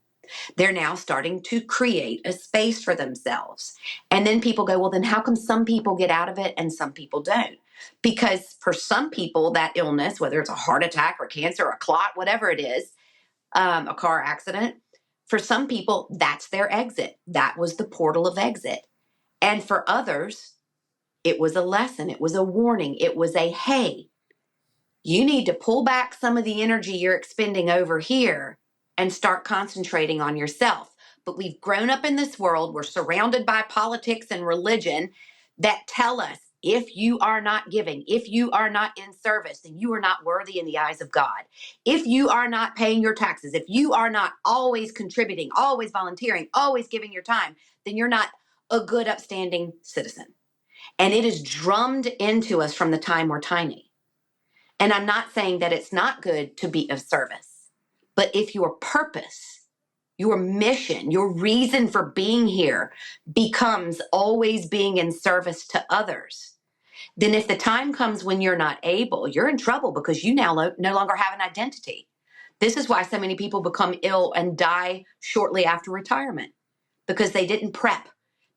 They're now starting to create a space for themselves. And then people go, well, then how come some people get out of it and some people don't? Because for some people, that illness, whether it's a heart attack or cancer or a clot, whatever it is, a car accident, for some people, that's their exit. That was the portal of exit. And for others, it was a lesson. It was a warning. It was a, hey, you need to pull back some of the energy you're expending over here and start concentrating on yourself. But we've grown up in this world. We're surrounded by politics and religion that tell us if you are not giving, if you are not in service, then you are not worthy in the eyes of God. If you are not paying your taxes, if you are not always contributing, always volunteering, always giving your time, then you're not a good, upstanding citizen. And it is drummed into us from the time we're tiny. And I'm not saying that it's not good to be of service, but if your purpose, your mission, your reason for being here becomes always being in service to others, then if the time comes when you're not able, you're in trouble because you now no longer have an identity. This is why so many people become ill and die shortly after retirement, because they didn't prep.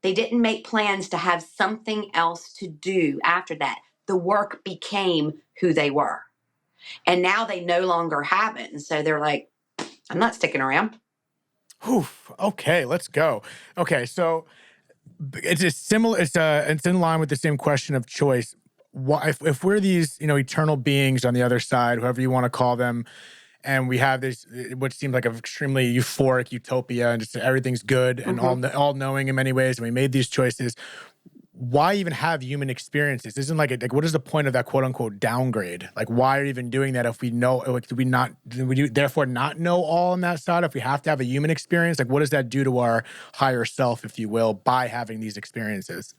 They didn't make plans to have something else to do after that. The work became who they were. And now they no longer have it. And so they're like, I'm not sticking around. Oof. Okay, let's go. Okay, so it's a similar. It's in line with the same question of choice. Why, if we're these eternal beings on the other side, whoever you want to call them, and we have this what seems like an extremely euphoric utopia, and just everything's good and all knowing in many ways, and we made these choices. Why even have human experiences? Isn't like what is the point of that quote unquote downgrade? Like, why are we even doing that if we know? Like, do we therefore not know all on that side? If we have to have a human experience, like what does that do to our higher self, if you will, by having these experiences?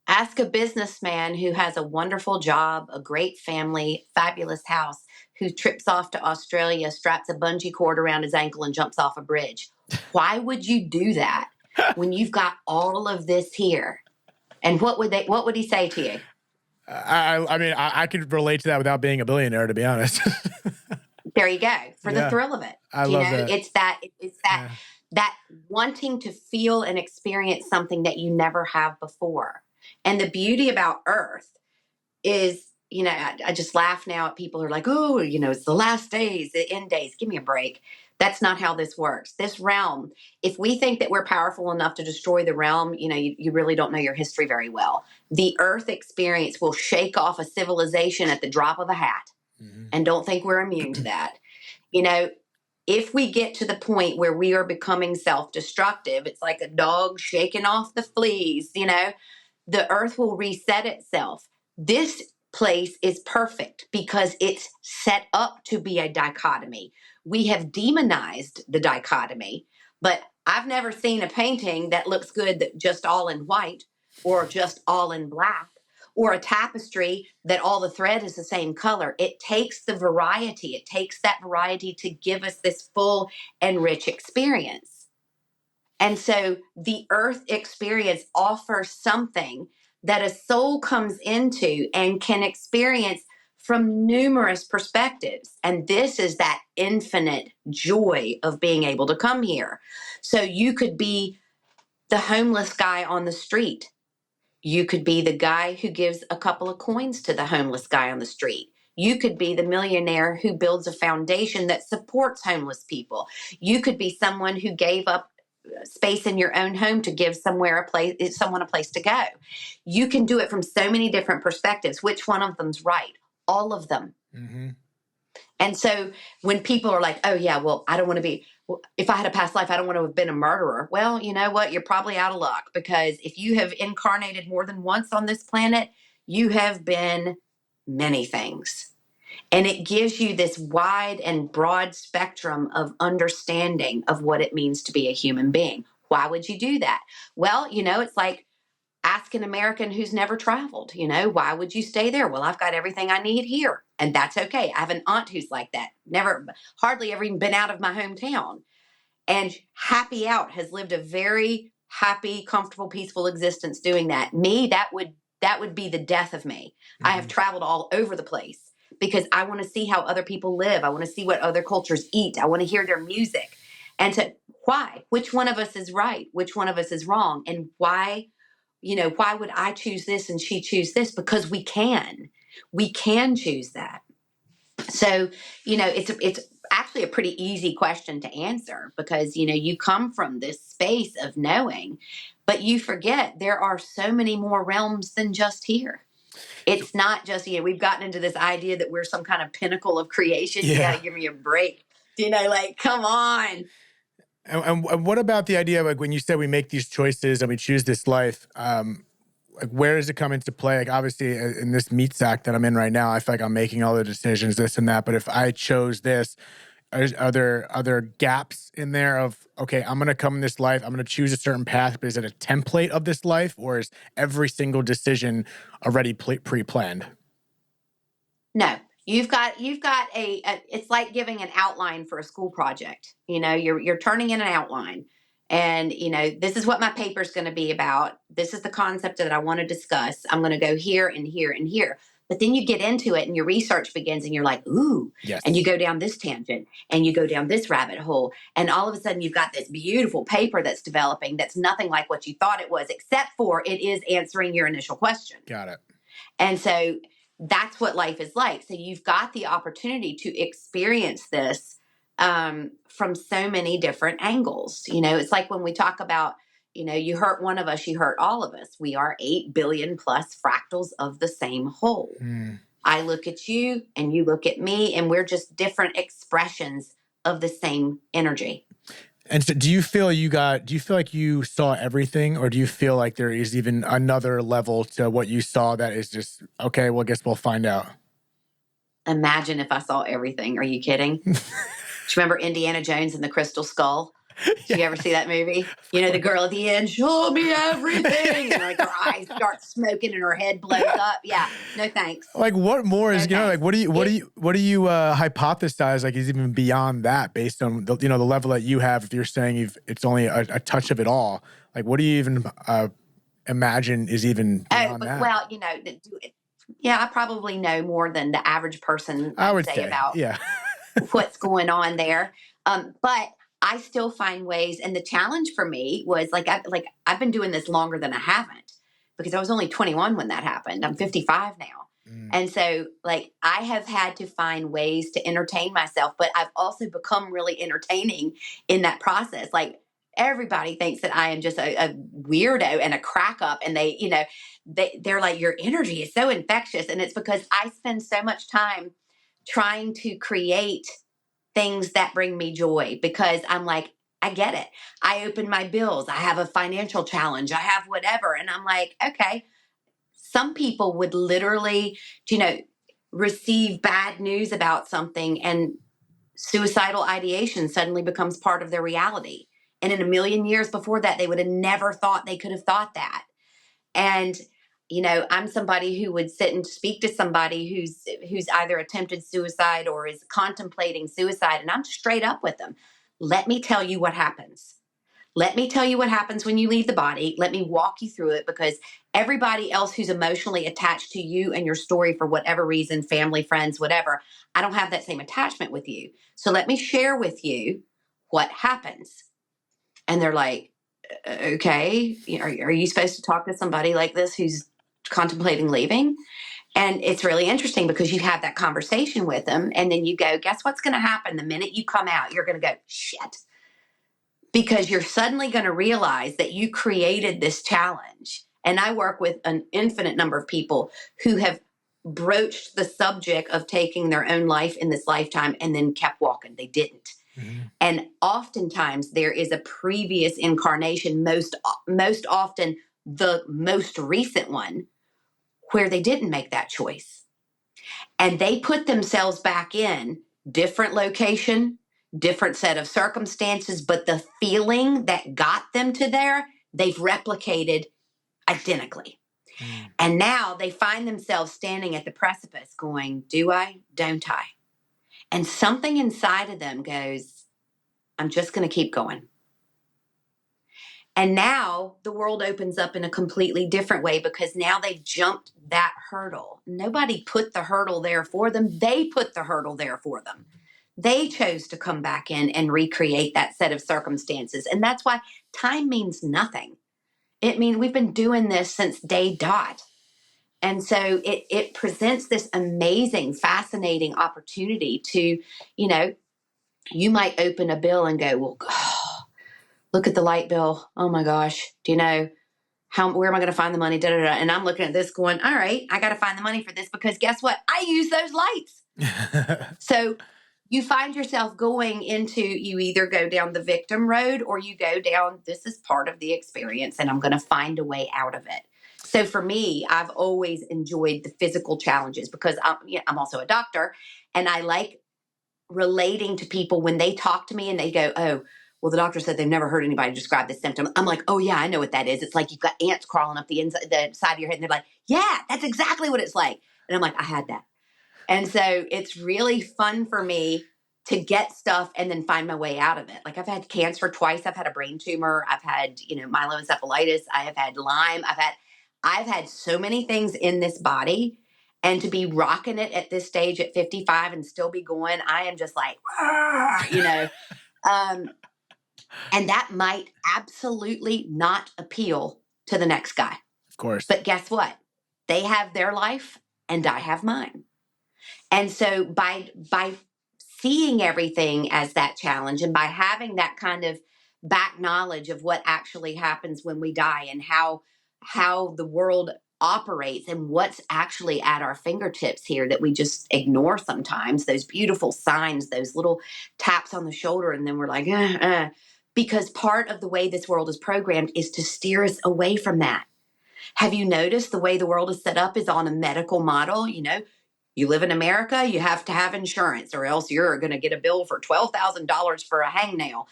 Ask a businessman who has a wonderful job, a great family, fabulous house, who trips off to Australia, straps a bungee cord around his ankle and jumps off a bridge. Why would you do that when you've got all of this here? And what would he say to you? I mean, I could relate to that without being a billionaire, to be honest. There you go. For the thrill of it. I love that. It's that wanting to feel and experience something that you never have before. And the beauty about Earth is, I just laugh now at people who are like, oh, it's the last days, the end days. Give me a break. That's not how this works. This realm, if we think that we're powerful enough to destroy the realm, you really don't know your history very well. The Earth experience will shake off a civilization at the drop of a hat. Mm-hmm. And don't think we're immune to that. If we get to the point where we are becoming self-destructive, it's like a dog shaking off the fleas, the Earth will reset itself. This place is perfect because it's set up to be a dichotomy. We have demonized the dichotomy, but I've never seen a painting that looks good that just all in white or just all in black, or a tapestry that all the thread is the same color. It takes the variety. It takes that variety to give us this full and rich experience. And so the Earth experience offers something that a soul comes into and can experience from numerous perspectives. And this is that infinite joy of being able to come here. So you could be the homeless guy on the street. You could be the guy who gives a couple of coins to the homeless guy on the street. You could be the millionaire who builds a foundation that supports homeless people. You could be someone who gave up space in your own home to give someone a place to go. You can do it from so many different perspectives. Which one of them's right? All of them. Mm-hmm. And so when people are like, oh yeah, well, I don't want to be, if I had a past life, I don't want to have been a murderer. Well, you know what? You're probably out of luck, because if you have incarnated more than once on this planet, you have been many things. And it gives you this wide and broad spectrum of understanding of what it means to be a human being. Why would you do that? Well, it's like, ask an American who's never traveled, why would you stay there? Well, I've got everything I need here, and that's okay. I have an aunt who's like that. Hardly ever even been out of my hometown. And happy out, has lived a very happy, comfortable, peaceful existence doing that. Me, that would be the death of me. Mm-hmm. I have traveled all over the place because I want to see how other people live. I want to see what other cultures eat. I want to hear their music. And why? Which one of us is right? Which one of us is wrong? And why would I choose this and she choose this? Because we can choose that. So, it's actually a pretty easy question to answer, because, you come from this space of knowing, but you forget there are so many more realms than just here. It's not just, we've gotten into this idea that we're some kind of pinnacle of creation. Yeah. You got to give me a break. Come on. And what about the idea of, like, when you said we make these choices and we choose this life, like, where does it come into play? Like, obviously in this meat sack that I'm in right now, I feel like I'm making all the decisions, this and that. But if I chose this, are there other gaps in there of, okay, I'm going to come in this life, I'm going to choose a certain path, but is it a template of this life, or is every single decision already pre-planned? No. You've got it's like giving an outline for a school project. You're turning in an outline, and this is what my paper's going to be about. This is the concept that I want to discuss. I'm going to go here and here and here. But then you get into it and your research begins, and you're like, ooh, yes. And you go down this tangent and you go down this rabbit hole. And all of a sudden you've got this beautiful paper that's developing that's nothing like what you thought it was, except for it is answering your initial question. Got it. And so that's what life is like. So you've got the opportunity to experience this from so many different angles. It's like when we talk about, you hurt one of us, you hurt all of us. We are 8 billion plus fractals of the same whole. Mm. I look at you and you look at me, and we're just different expressions of the same energy. And so do you feel like you saw everything, or do you feel like there is even another level to what you saw that is just, okay, well, I guess we'll find out? Imagine if I saw everything. Are you kidding? Do you remember Indiana Jones and the Crystal Skull? Did you ever see that movie? The girl at the end, show me everything. And her eyes start smoking and her head blows up. Yeah. No, thanks. Like, what more is, like, what do you hypothesize, like, is even beyond that, based on the level that you have? If you're saying it's only a touch of it all, like, what do you even imagine is even beyond that? Well, I probably know more than the average person, I would say about what's going on there. But I still find ways, and the challenge for me was I've been doing this longer than I haven't, because I was only 21 when that happened. I'm 55 now. And so I have had to find ways to entertain myself, but I've also become really entertaining in that process. Like, everybody thinks that I am just a weirdo and a crack up, and they're like, your energy is so infectious. And it's because I spend so much time trying to create things that bring me joy, because I'm like, I get it. I open my bills. I have a financial challenge. I have whatever. And I'm like, okay, some people would literally, receive bad news about something, and suicidal ideation suddenly becomes part of their reality. And in a million years before that, they would have never thought they could have thought that. And I'm somebody who would sit and speak to somebody who's either attempted suicide or is contemplating suicide, and I'm straight up with them. Let me tell you what happens. Let me tell you what happens when you leave the body. Let me walk you through it, because everybody else who's emotionally attached to you and your story for whatever reason, family, friends, whatever, I don't have that same attachment with you. So let me share with you what happens. And they're like, okay, are you supposed to talk to somebody like this who's contemplating leaving? And it's really interesting because you have that conversation with them, and then you go, guess what's going to happen the minute you come out? You're going to go, shit. Because you're suddenly going to realize that you created this challenge. And I work with an infinite number of people who have broached the subject of taking their own life in this lifetime and then kept walking. They didn't. Mm-hmm. And oftentimes there is a previous incarnation, most often the most recent one, where they didn't make that choice. And they put themselves back in different location, different set of circumstances, but the feeling that got them to there, they've replicated identically. Mm. And now they find themselves standing at the precipice going, do I? Don't I? And something inside of them goes, I'm just going to keep going. And now the world opens up in a completely different way, because now they've jumped that hurdle. Nobody put the hurdle there for them. They put the hurdle there for them. They chose to come back in and recreate that set of circumstances. And that's why time means nothing. It means we've been doing this since day dot. And so it presents this amazing, fascinating opportunity to, you might open a bill and go, well, look at the light bill. Oh my gosh. Do you know where am I going to find the money? Da, da, da. And I'm looking at this going, all right, I got to find the money for this, because guess what? I use those lights. So you find yourself going into, you either go down the victim road or you go down, this is part of the experience and I'm going to find a way out of it. So for me, I've always enjoyed the physical challenges, because I'm also a doctor, and I like relating to people when they talk to me and they go, oh, well, the doctor said they've never heard anybody describe this symptom. I'm like, oh yeah, I know what that is. It's like you've got ants crawling up the side of your head, and they're like, yeah, that's exactly what it's like. And I'm like, I had that. And so it's really fun for me to get stuff and then find my way out of it. Like, I've had cancer twice. I've had a brain tumor. I've had, myeloencephalitis. I have had Lyme. I've had so many things in this body. And to be rocking it at this stage at 55 and still be going, I am just like, and that might absolutely not appeal to the next guy. Of course. But guess what? They have their life and I have mine. And so by seeing everything as that challenge, and by having that kind of back knowledge of what actually happens when we die, and how the world operates and what's actually at our fingertips here that we just ignore sometimes, those beautiful signs, those little taps on the shoulder, and then we're like, because part of the way this world is programmed is to steer us away from that. Have you noticed the way the world is set up is on a medical model? You live in America, you have to have insurance, or else you're going to get a bill for $12,000 for a hangnail,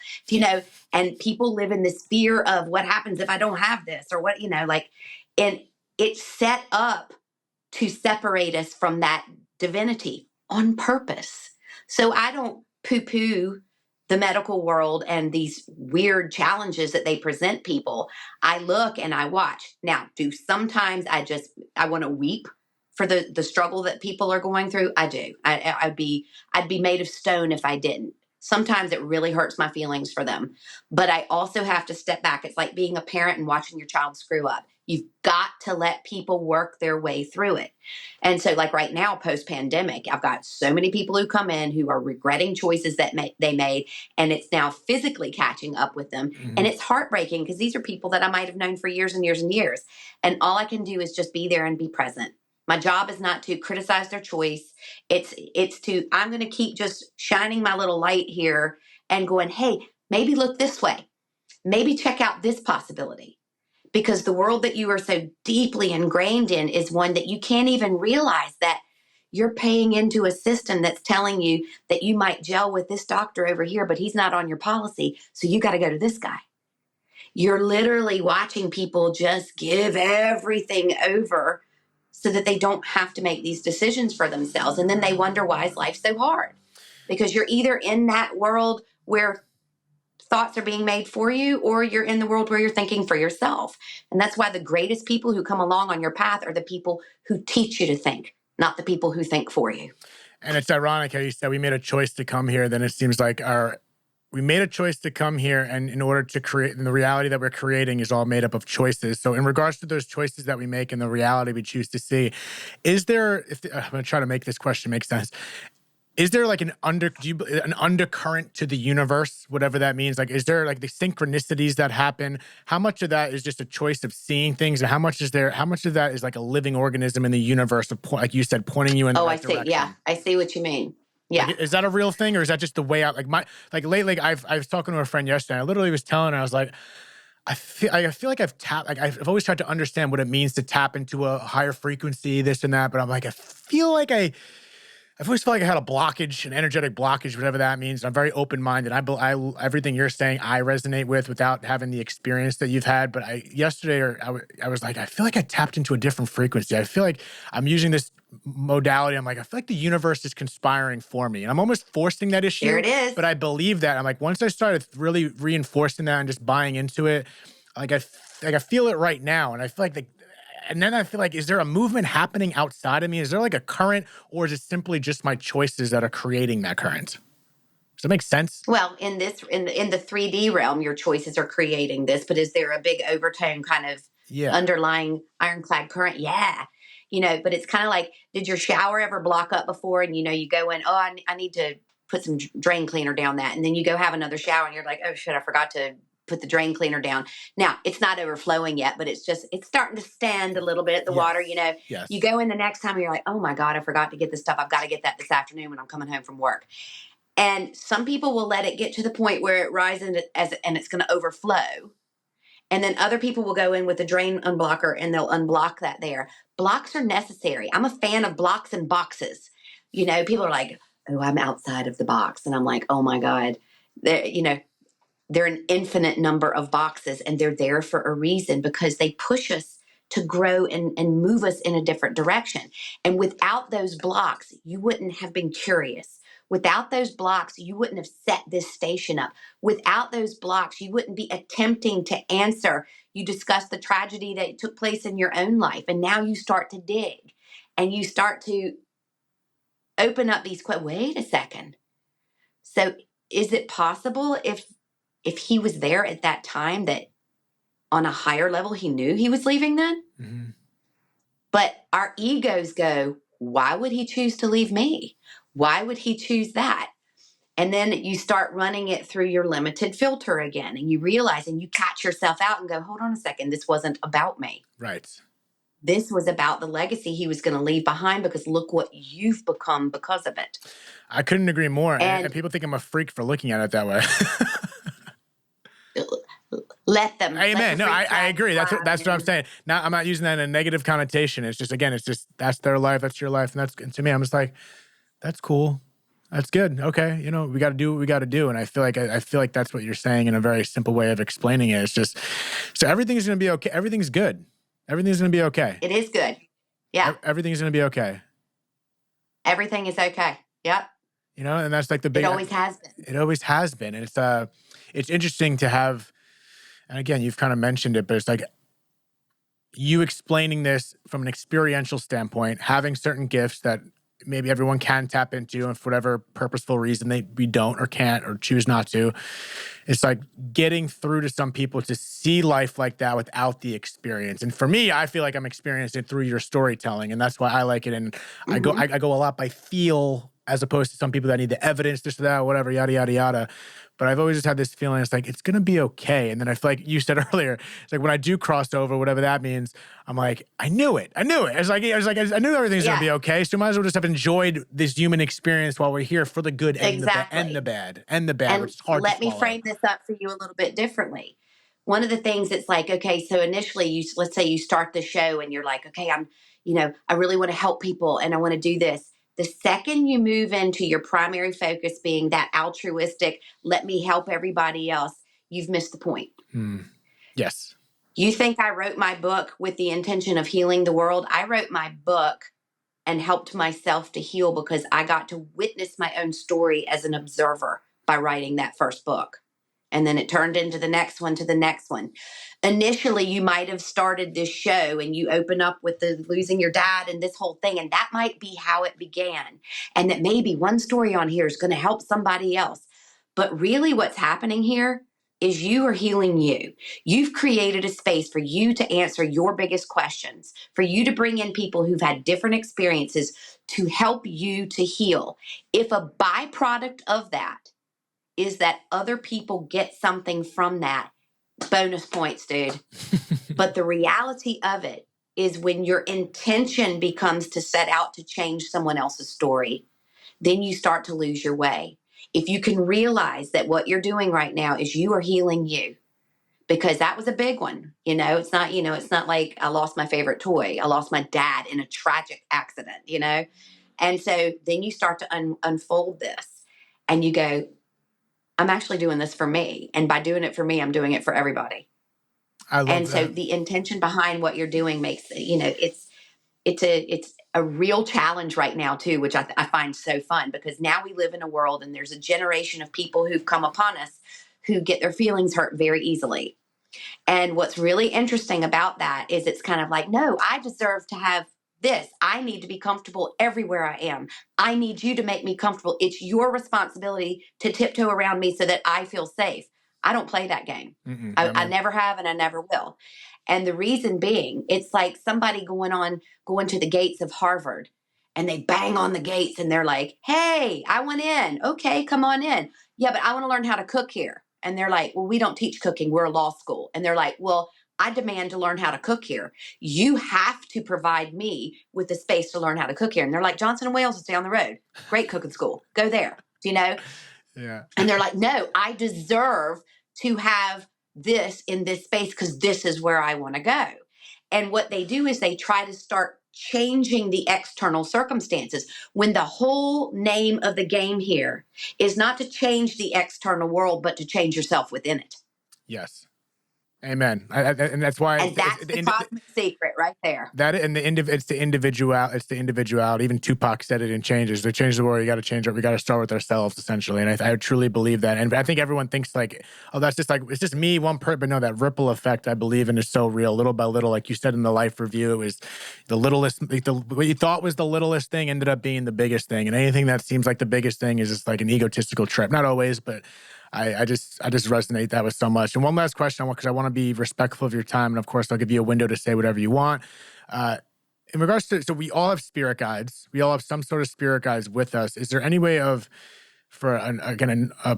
and people live in this fear of what happens if I don't have this, or what, and it's set up to separate us from that divinity on purpose. So I don't poo-poo the medical world and these weird challenges that they present people. I look and I watch. Now, sometimes I want to weep for the struggle that people are going through? I do. I'd be made of stone if I didn't. Sometimes it really hurts my feelings for them. But I also have to step back. It's like being a parent and watching your child screw up. You've got to let people work their way through it. And so, like right now, post-pandemic, I've got so many people who come in who are regretting choices that they made, and it's now physically catching up with them. Mm-hmm. And it's heartbreaking, because these are people that I might have known for years and years and years. And all I can do is just be there and be present. My job is not to criticize their choice. I'm going to keep just shining my little light here and going, hey, maybe look this way. Maybe check out this possibility. Because the world that you are so deeply ingrained in is one that you can't even realize that you're paying into a system that's telling you that you might gel with this doctor over here, but he's not on your policy, so you got to go to this guy. You're literally watching people just give everything over so that they don't have to make these decisions for themselves. And then they wonder, why is life so hard? Because you're either in that world where thoughts are being made for you, or you're in the world where you're thinking for yourself. And that's why the greatest people who come along on your path are the people who teach you to think, not the people who think for you. And it's ironic how you said we made a choice to come here. Then it seems like we made a choice to come here, and in order to create, and the reality that we're creating is all made up of choices. So in regards to those choices that we make and the reality we choose to see, is there, I'm going to try to make this question make sense. Is there like an undercurrent to the universe, whatever that means? Like, is there like the synchronicities that happen? How much of that is just a choice of seeing things, and how much of that is like a living organism in the universe, like you said, pointing you in the right direction? Yeah, I see what you mean. Yeah. Like, is that a real thing, or is that just the way out? Lately, I was talking to a friend yesterday. I literally was telling her, I was like, I feel like I've tapped, like I've always tried to understand what it means to tap into a higher frequency, this and that. But I'm like, I've always felt like I had a blockage, an energetic blockage, whatever that means. I'm very open-minded. Everything you're saying, I resonate with without having the experience that you've had. But yesterday, I was like, I feel like I tapped into a different frequency. I feel like I'm using this modality. I'm like, I feel like the universe is conspiring for me. And I'm almost forcing that issue. There it is. But I believe that. I'm like, once I started really reinforcing that and just buying into it, I feel it right now. And I feel like and then I feel like, is there a movement happening outside of me? Is there like a current, or is it simply just my choices that are creating that current? Does that make sense? Well, in the 3D realm, your choices are creating this, but is there a big overtone kind of underlying ironclad current? Yeah. But it's kind of like, did your shower ever block up before? And, you go in, I need to put some drain cleaner down that. And then you go have another shower and you're like, oh shit, I forgot to put the drain cleaner down. Now it's not overflowing yet, but it's starting to stand a little bit, the water, Yes. You go in the next time and you're like, oh my God, I forgot to get this stuff. I've got to get that this afternoon when I'm coming home from work. And some people will let it get to the point where it rises and it's going to overflow. And then other people will go in with a drain unblocker and they'll unblock that there. Blocks are necessary. I'm a fan of blocks and boxes. People are like, oh, I'm outside of the box. And I'm like, oh my God, they're an infinite number of boxes, and they're there for a reason, because they push us to grow and move us in a different direction. And without those blocks, you wouldn't have been curious. Without those blocks, you wouldn't have set this station up. Without those blocks, you wouldn't be attempting to answer. You discussed the tragedy that took place in your own life, and now you start to dig and you start to open up these questions. Wait a second. So is it possible if he was there at that time, that on a higher level, he knew he was leaving then? Mm-hmm. But our egos go, why would he choose to leave me? Why would he choose that? And then you start running it through your limited filter again, and you realize, and you catch yourself out and go, hold on a second, this wasn't about me. Right. This was about the legacy he was going to leave behind, because look what you've become because of it. I couldn't agree more. And people think I'm a freak for looking at it that way. Let them. Amen. No, I agree. That's what I'm saying. Now, I'm not using that in a negative connotation. It's just, again, that's their life, that's your life. And to me, I'm just like, that's cool. That's good. Okay. We got to do what we got to do. And I feel like that's what you're saying in a very simple way of explaining it. It's just, so everything's going to be okay. Everything's good. Everything's going to be okay. It is good. Yeah. Everything's going to be okay. Everything is okay. Yep. And that's like the big. It always has been. It always has been. And it's interesting to have, and again, you've kind of mentioned it, but it's like you explaining this from an experiential standpoint, having certain gifts that maybe everyone can tap into, and for whatever purposeful reason we don't or can't or choose not to. It's like getting through to some people to see life like that without the experience. And for me, I feel like I'm experiencing it through your storytelling, and that's why I like it. And I go a lot by feel, as opposed to some people that need the evidence, this or that, whatever, yada, yada, yada. But I've always just had this feeling, it's like, it's going to be okay. And then I feel like you said earlier, it's like when I do cross over, whatever that means, I'm like, I knew it. I knew I knew everything's going to be okay. So might as well just have enjoyed this human experience while we're here, for the good and the bad, which is hard to let me frame this up for you a little bit differently. One of the things, it's like, okay, so initially let's say you start the show and you're like, okay, I really want to help people and I want to do this. The second you move into your primary focus being that altruistic, let me help everybody else, you've missed the point. Yes. You think I wrote my book with the intention of healing the world? I wrote my book and helped myself to heal because I got to witness my own story as an observer by writing that first book. And then it turned into the next one to the next one. Initially, you might have started this show and you open up with the losing your dad and this whole thing. And that might be how it began. And that maybe one story on here is going to help somebody else. But really what's happening here is you are healing you. You've created a space for you to answer your biggest questions, for you to bring in people who've had different experiences to help you to heal. If a byproduct of that is that other people get something from that, bonus points, dude. But the reality of it is when your intention becomes to set out to change someone else's story, then you start to lose your way. If you can realize that what you're doing right now is you are healing you, because that was a big one. It's not like I lost my favorite toy. I lost my dad in a tragic accident. And so then you start to unfold this and you go, I'm actually doing this for me. And by doing it for me, I'm doing it for everybody. I love And that. so the intention behind what you're doing makes, it's a real challenge right now too, which I find so fun, because now we live in a world and there's a generation of people who've come upon us who get their feelings hurt very easily. And what's really interesting about that is it's kind of like, no, I deserve to have this. I need to be comfortable everywhere I am. I need you to make me comfortable. It's your responsibility to tiptoe around me so that I feel safe. I don't play that game. I never have, and I never will. And the reason being, it's like somebody going to the gates of Harvard, and they bang on the gates and they're like, hey, I want in. Okay, come on in. Yeah, but I want to learn how to cook here. And they're like, well, we don't teach cooking. We're a law school. And they're like, well, I demand to learn how to cook here. You have to provide me with the space to learn how to cook here. And they're like, Johnson & Wales is down the road. Great cooking school. Go there. Yeah. And they're like, no, I deserve to have this in this space because this is where I want to go. And what they do is they try to start changing the external circumstances, when the whole name of the game here is not to change the external world, but to change yourself within it. Yes. Amen. And that's why, and that's the cosmic secret right there. That and it's the individuality. Even Tupac said it in Changes. To change the world, you got to change it. We got to start with ourselves, essentially. And I truly believe that. And I think everyone thinks like, oh, that's just like, it's just me, one person. But no, that ripple effect, I believe in, is so real. Little by little, like you said in the life review, it was the littlest. What you thought was the littlest thing ended up being the biggest thing. And anything that seems like the biggest thing is just like an egotistical trip. Not always, but I just resonate that with so much. And one last question, because I want to be respectful of your time. And of course, I'll give you a window to say whatever you want. In regards to, so we all have spirit guides. We all have some sort of spirit guides with us. Is there any way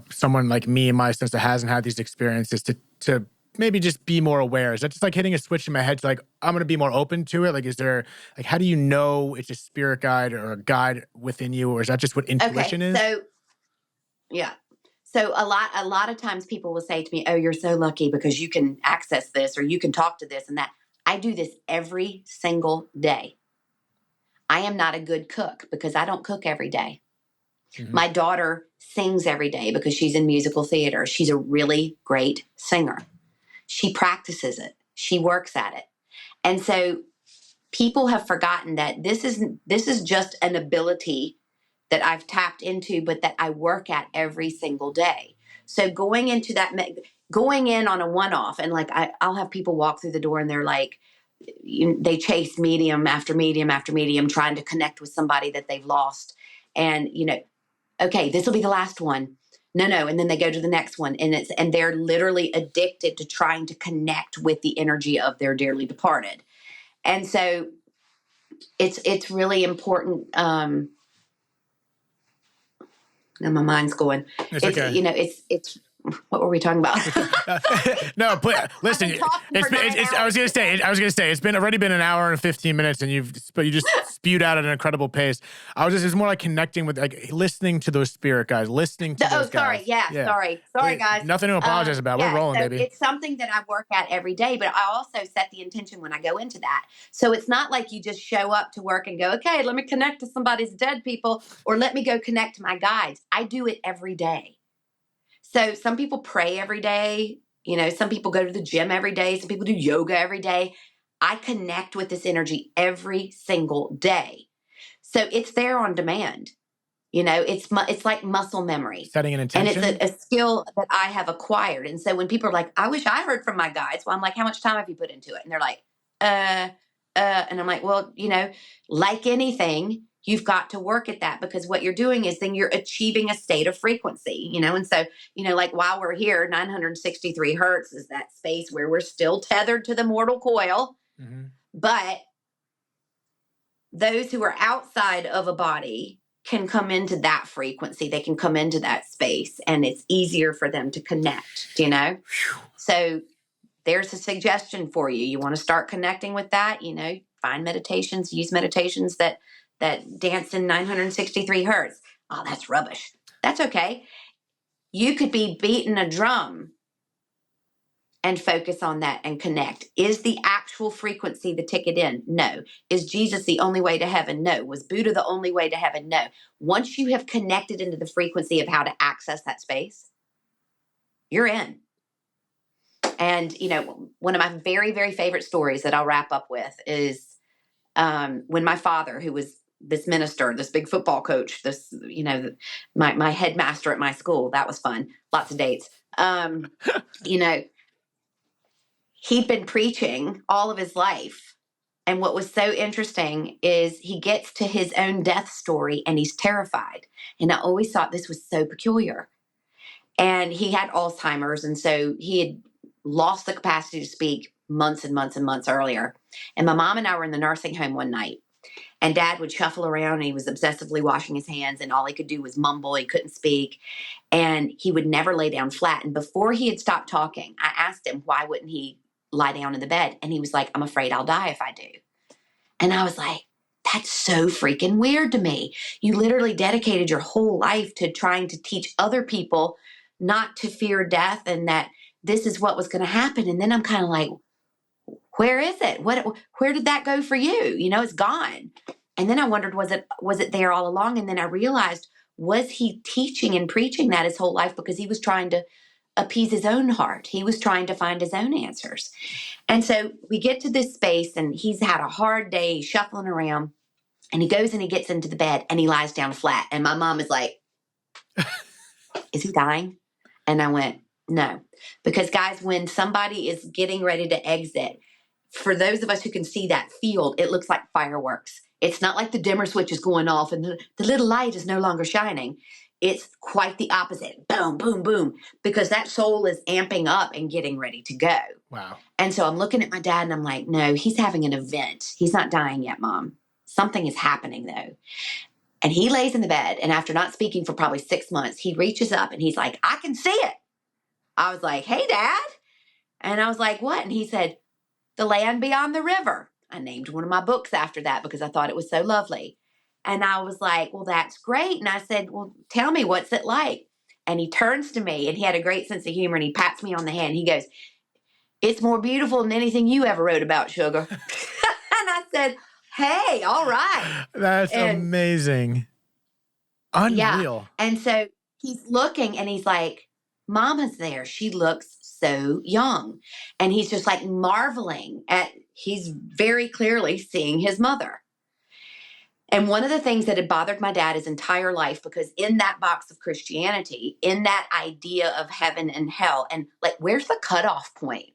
someone like me, in my sense, that hasn't had these experiences to maybe just be more aware? Is that just like hitting a switch in my head to like, I'm going to be more open to it? Like, is there, like, how do you know it's a spirit guide or a guide within you? Or is that just what intuition is? So a lot of times people will say to me, oh, you're so lucky because you can access this or you can talk to this and that. I do this every single day. I am not a good cook because I don't cook every day. Mm-hmm. My daughter sings every day because she's in musical theater. She's a really great singer. She practices it. She works at it. And so people have forgotten that this is just an ability that I've tapped into, but that I work at every single day. So going in on a one-off, and like I'll have people walk through the door and they're like, they chase medium after medium after medium, trying to connect with somebody that they've lost. And, okay, this will be the last one. No. And then they go to the next one, and they're literally addicted to trying to connect with the energy of their dearly departed. And so it's really important. Now my mind's going. It's okay. It's what were we talking about? No, but listen, I was gonna say it's already been an hour and 15 minutes, and you just spewed out at an incredible pace. It's more like connecting with, like, listening to those spirit guys, listening to those guys. Sorry, guys. Nothing to apologize about. We're rolling, baby. It's something that I work at every day, but I also set the intention when I go into that. So it's not like you just show up to work and go, okay, let me connect to somebody's dead people, or let me go connect to my guides. I do it every day. So some people pray every day. Some people go to the gym every day. Some people do yoga every day. I connect with this energy every single day. So it's there on demand. It's like muscle memory. Setting an And it's intention. a skill that I have acquired. And so when people are like, I wish I heard from my guides. Well, I'm like, how much time have you put into it? And they're like, and I'm like, well, like anything, you've got to work at that, because what you're doing is then you're achieving a state of frequency, and so, like while we're here, 963 hertz is that space where we're still tethered to the mortal coil. Mm-hmm. But those who are outside of a body can come into that frequency. They can come into that space, and it's easier for them to connect, So there's a suggestion for you. You want to start connecting with that, find meditations, use meditations that dance in 963 hertz. Oh, that's rubbish. That's okay. You could be beating a drum and focus on that and connect. Is the actual frequency the ticket in? No. Is Jesus the only way to heaven? No. Was Buddha the only way to heaven? No. Once you have connected into the frequency of how to access that space, you're in. And, one of my very, very favorite stories that I'll wrap up with is when my father, who was this minister, this big football coach, my headmaster at my school, that was fun. Lots of dates. He'd been preaching all of his life. And what was so interesting is he gets to his own death story and he's terrified. And I always thought this was so peculiar. And he had Alzheimer's. And so he had lost the capacity to speak months and months and months earlier. And my mom and I were in the nursing home one night. And Dad would shuffle around and he was obsessively washing his hands. And all he could do was mumble. He couldn't speak. And he would never lay down flat. And before he had stopped talking, I asked him, why wouldn't he lie down in the bed? And he was like, I'm afraid I'll die if I do. And I was like, that's so freaking weird to me. You literally dedicated your whole life to trying to teach other people not to fear death and that this is what was going to happen. And then I'm kind of like, where is it? Where did that go for you? It's gone. And then I wondered, was it there all along? And then I realized, was he teaching and preaching that his whole life because he was trying to appease his own heart? He was trying to find his own answers. And so we get to this space and he's had a hard day shuffling around, and he goes and he gets into the bed and he lies down flat. And my mom is like, is he dying? And I went, no. Because guys, when somebody is getting ready to exit, for those of us who can see that field, it looks like fireworks. It's not like the dimmer switch is going off and the little light is no longer shining. It's quite the opposite. Boom, boom, boom. Because that soul is amping up and getting ready to go. Wow. And so I'm looking at my dad and I'm like, no, he's having an event. He's not dying yet, Mom. Something is happening though. And he lays in the bed, and after not speaking for probably 6 months, he reaches up and he's like, I can see it. I was like, hey, Dad. And I was like, what? And he said, The Land Beyond the River. I named one of my books after that because I thought it was so lovely. And I was like, well, that's great. And I said, well, tell me, what's it like? And he turns to me, and he had a great sense of humor, and he pats me on the hand. He goes, it's more beautiful than anything you ever wrote about, sugar. And I said, hey, all right. That's amazing. Unreal. Yeah. And so he's looking and he's like, Mama's there. She looks so young. And he's just like marveling he's very clearly seeing his mother. And one of the things that had bothered my dad his entire life, because in that box of Christianity, in that idea of heaven and hell, and like, where's the cutoff point?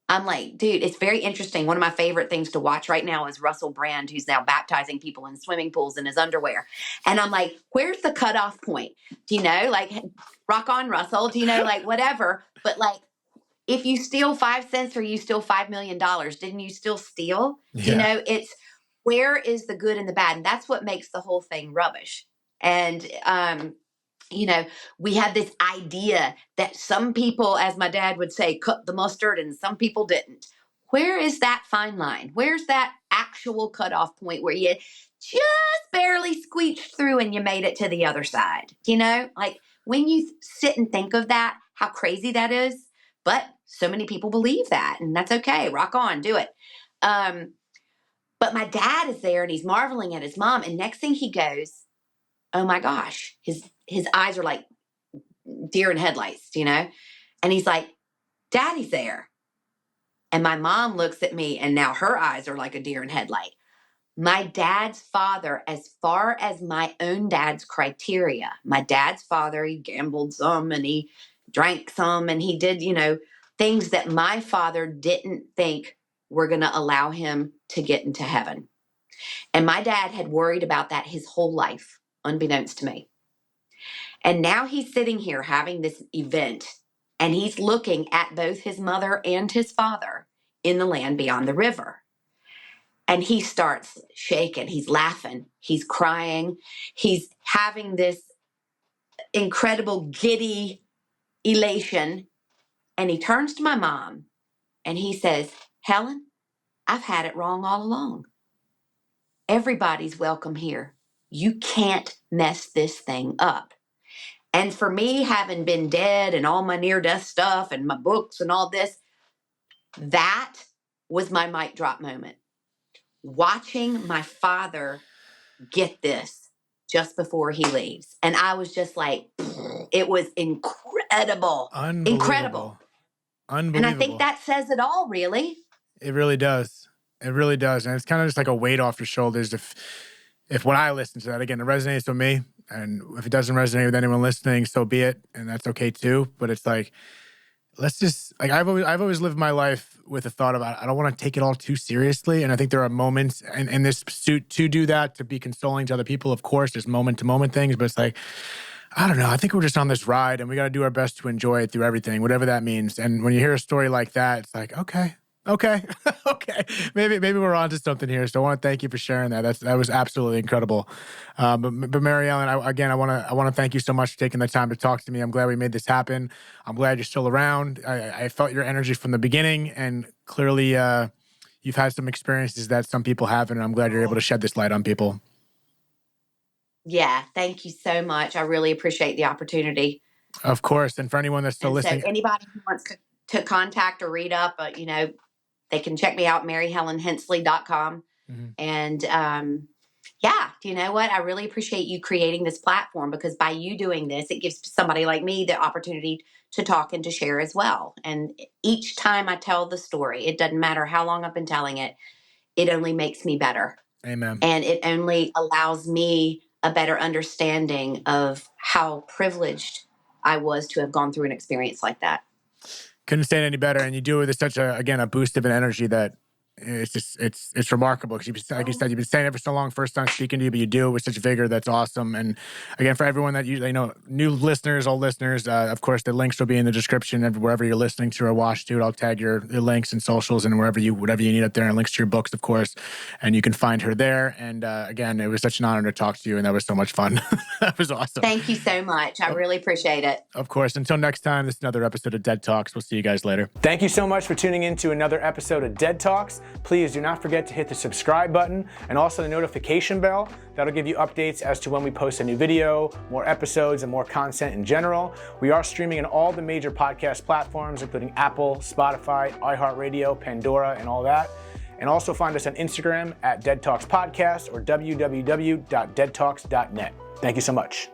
I'm like, dude, it's very interesting. One of my favorite things to watch right now is Russell Brand, who's now baptizing people in swimming pools in his underwear. And I'm like, where's the cutoff point? Do you know, like, rock on, Russell, do you know, like, whatever. But like, if you steal 5 cents or you steal $5 million, didn't you still steal? Yeah. It's where is the good and the bad? And that's what makes the whole thing rubbish. And, we had this idea that some people, as my dad would say, cut the mustard and some people didn't. Where is that fine line? Where's that actual cutoff point where you just barely squeaked through and you made it to the other side? Like when you sit and think of that, how crazy that is. But so many people believe that, and that's okay. Rock on, do it. But my dad is there and he's marveling at his mom. And next thing he goes, oh my gosh, his eyes are like deer in headlights, and he's like, Daddy's there. And my mom looks at me and now her eyes are like a deer in headlight. My dad's father, as far as my own dad's criteria, my dad's father, he gambled some and he drank some and he did, things that my father didn't think were going to allow him to get into heaven. And my dad had worried about that his whole life, unbeknownst to me. And now he's sitting here having this event and he's looking at both his mother and his father in the land beyond the river. And he starts shaking. He's laughing. He's crying. He's having this incredible giddy elation. And he turns to my mom and he says, Helen, I've had it wrong all along. Everybody's welcome here. You can't mess this thing up. And for me, having been dead and all my near-death stuff and my books and all this, that was my mic drop moment. Watching my father get this just before he leaves. And I was just like, it was incredible. Incredible. Unbelievable. And I think that says it all, really. It really does. It really does. And it's kind of just like a weight off your shoulders. If when I listen to that, again, it resonates with me. And if it doesn't resonate with anyone listening, so be it. And that's okay too. But it's like, let's just, like, I've always lived my life with the thought of, I don't want to take it all too seriously. And I think there are moments in this pursuit to do that, to be consoling to other people. Of course, there's moment to moment things, but it's like, I don't know. I think we're just on this ride and we got to do our best to enjoy it through everything, whatever that means. And when you hear a story like that, it's like, okay. Okay. Maybe we're onto something here. So I want to thank you for sharing that. That was absolutely incredible. But Mary Ellen, I want to thank you so much for taking the time to talk to me. I'm glad we made this happen. I'm glad you're still around. I felt your energy from the beginning, and clearly you've had some experiences that some people haven't, and I'm glad you're able to shed this light on people. Yeah, thank you so much. I really appreciate the opportunity. Of course. And for anyone that's still listening. So anybody who wants to contact or read up, they can check me out, maryhellenhensley.com. Mm-hmm. And yeah, you know what? I really appreciate you creating this platform, because by you doing this, it gives somebody like me the opportunity to talk and to share as well. And each time I tell the story, it doesn't matter how long I've been telling it, it only makes me better. Amen. And it only allows me a better understanding of how privileged I was to have gone through an experience like that. Couldn't say it any better. And you do it with such a boost of an energy that it's remarkable. Because like you said, you've been saying it for so long, first time speaking to you, but you do it with such vigor. That's awesome. And again, for everyone that new listeners, old listeners, of course, the links will be in the description and wherever you're listening to or watch to it. I'll tag your links and socials and whatever you need up there, and links to your books, of course. And you can find her there. And again, it was such an honor to talk to you, and that was so much fun. That was awesome. Thank you so much. I really appreciate it. Of course. Until next time, this is another episode of Dead Talks. We'll see you guys later. Thank you so much for tuning in to another episode of Dead Talks. Please do not forget to hit the subscribe button and also the notification bell. That'll give you updates as to when we post a new video, more episodes, and more content in general. We are streaming on all the major podcast platforms, including Apple, Spotify, iHeartRadio, Pandora, and all that. And also find us on Instagram at Dead Talks Podcast or www.deadtalks.net. Thank you so much.